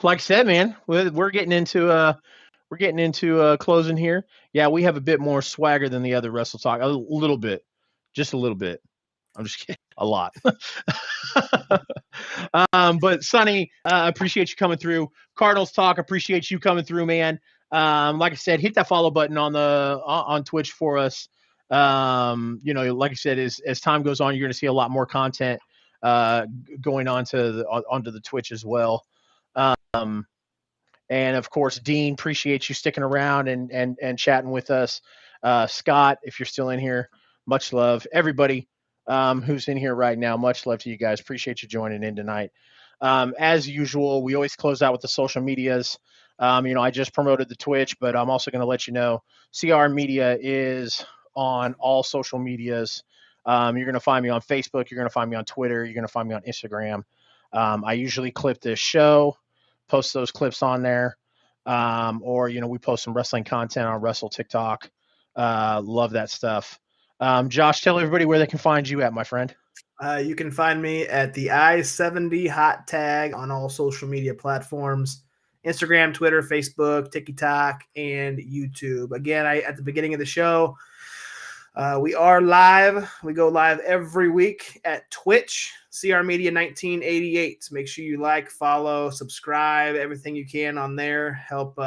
I said, man, we're getting into closing here. Yeah, we have a bit more swagger than the other Wrestle Talk. A little bit. Just a little bit. I'm just kidding. A lot. But Sonny, appreciate you coming through. Cardinals Talk, appreciate you coming through, man. Like I said, hit that follow button on Twitch for us. Like I said, as time goes on, you're going to see a lot more content going onto the Twitch as well. And of course, Dean, appreciate you sticking around and chatting with us. Scott, if you're still in here, much love. Everybody who's in here right now, much love to you guys. Appreciate you joining in tonight. As usual, we always close out with the social medias. I just promoted the Twitch, but I'm also going to let you know CR Media is on all social medias. You're going to find me on Facebook. You're going to find me on Twitter. You're going to find me on Instagram. I usually clip this show, post those clips on there. Or we post some wrestling content on Wrestle TikTok. Love that stuff. Josh, tell everybody where they can find you at, my friend. You can find me at the I-70 hot tag on all social media platforms: Instagram, Twitter, Facebook, TikTok, and YouTube. Again, at the beginning of the show, we are live. We go live every week at Twitch, CR Media 1988. Make sure you like, follow, subscribe, everything you can on there. Help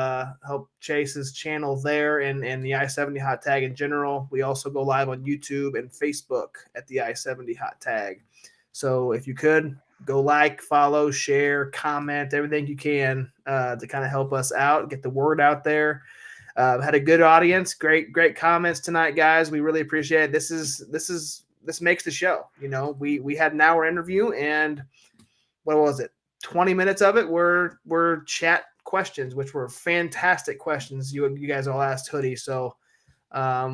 Chase's channel there and the I-70 hot tag in general. We also go live on YouTube and Facebook at the I-70 hot tag. So if you could, go like, follow, share, comment, everything you can to kind of help us out, get the word out there. Had a good audience, great comments tonight, guys. We really appreciate it. This makes the show. We had an hour interview, and what was it? 20 minutes of it were chat questions, which were fantastic questions you guys all asked Hoodie. So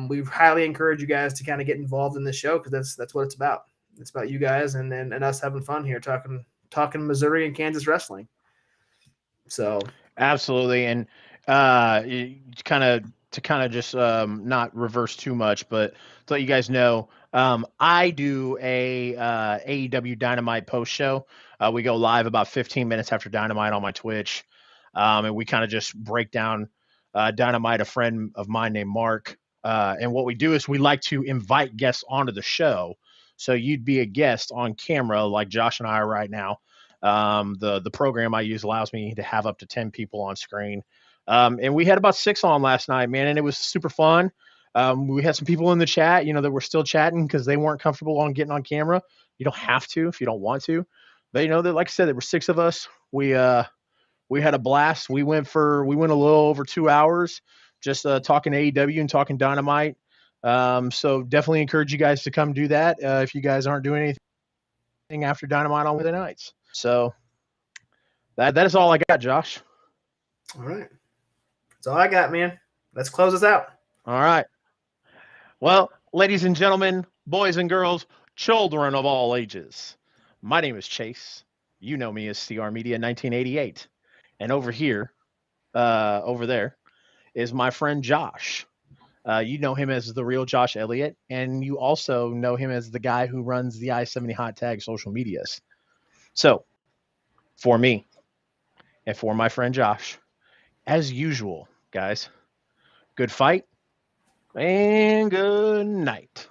we highly encourage you guys to kind of get involved in the show because that's what it's about. It's about you guys and us having fun here, talking Missouri and Kansas wrestling. So Absolutely, and kind of just not reverse too much, but to let you guys know, I do a AEW Dynamite post show. We go live about 15 minutes after Dynamite on my Twitch, and we kind of just break down Dynamite. A friend of mine named Mark, and what we do is we like to invite guests onto the show. So you'd be a guest on camera, like Josh and I are right now. The program I use allows me to have up to 10 people on screen. And we had about 6 on last night, man, and it was super fun. We had some people in the chat, that were still chatting because they weren't comfortable on getting on camera. You don't have to if you don't want to. But that, like I said, there were 6 of us. We had a blast. We went a little over 2 hours just talking AEW and talking Dynamite. So definitely encourage you guys to come do that if you guys aren't doing anything after Dynamite on Wednesday nights. So that is all I got, Josh. All right. That's all I got, man. Let's close this out. All right. Well, ladies and gentlemen, boys and girls, children of all ages, my name is Chase. You know me as CR Media 1988. And over there, is my friend Josh. You know him as the real Josh Elliott, and you also know him as the guy who runs the I-70 Hot Tag social medias. So, for me and for my friend Josh, as usual, guys, good fight and good night.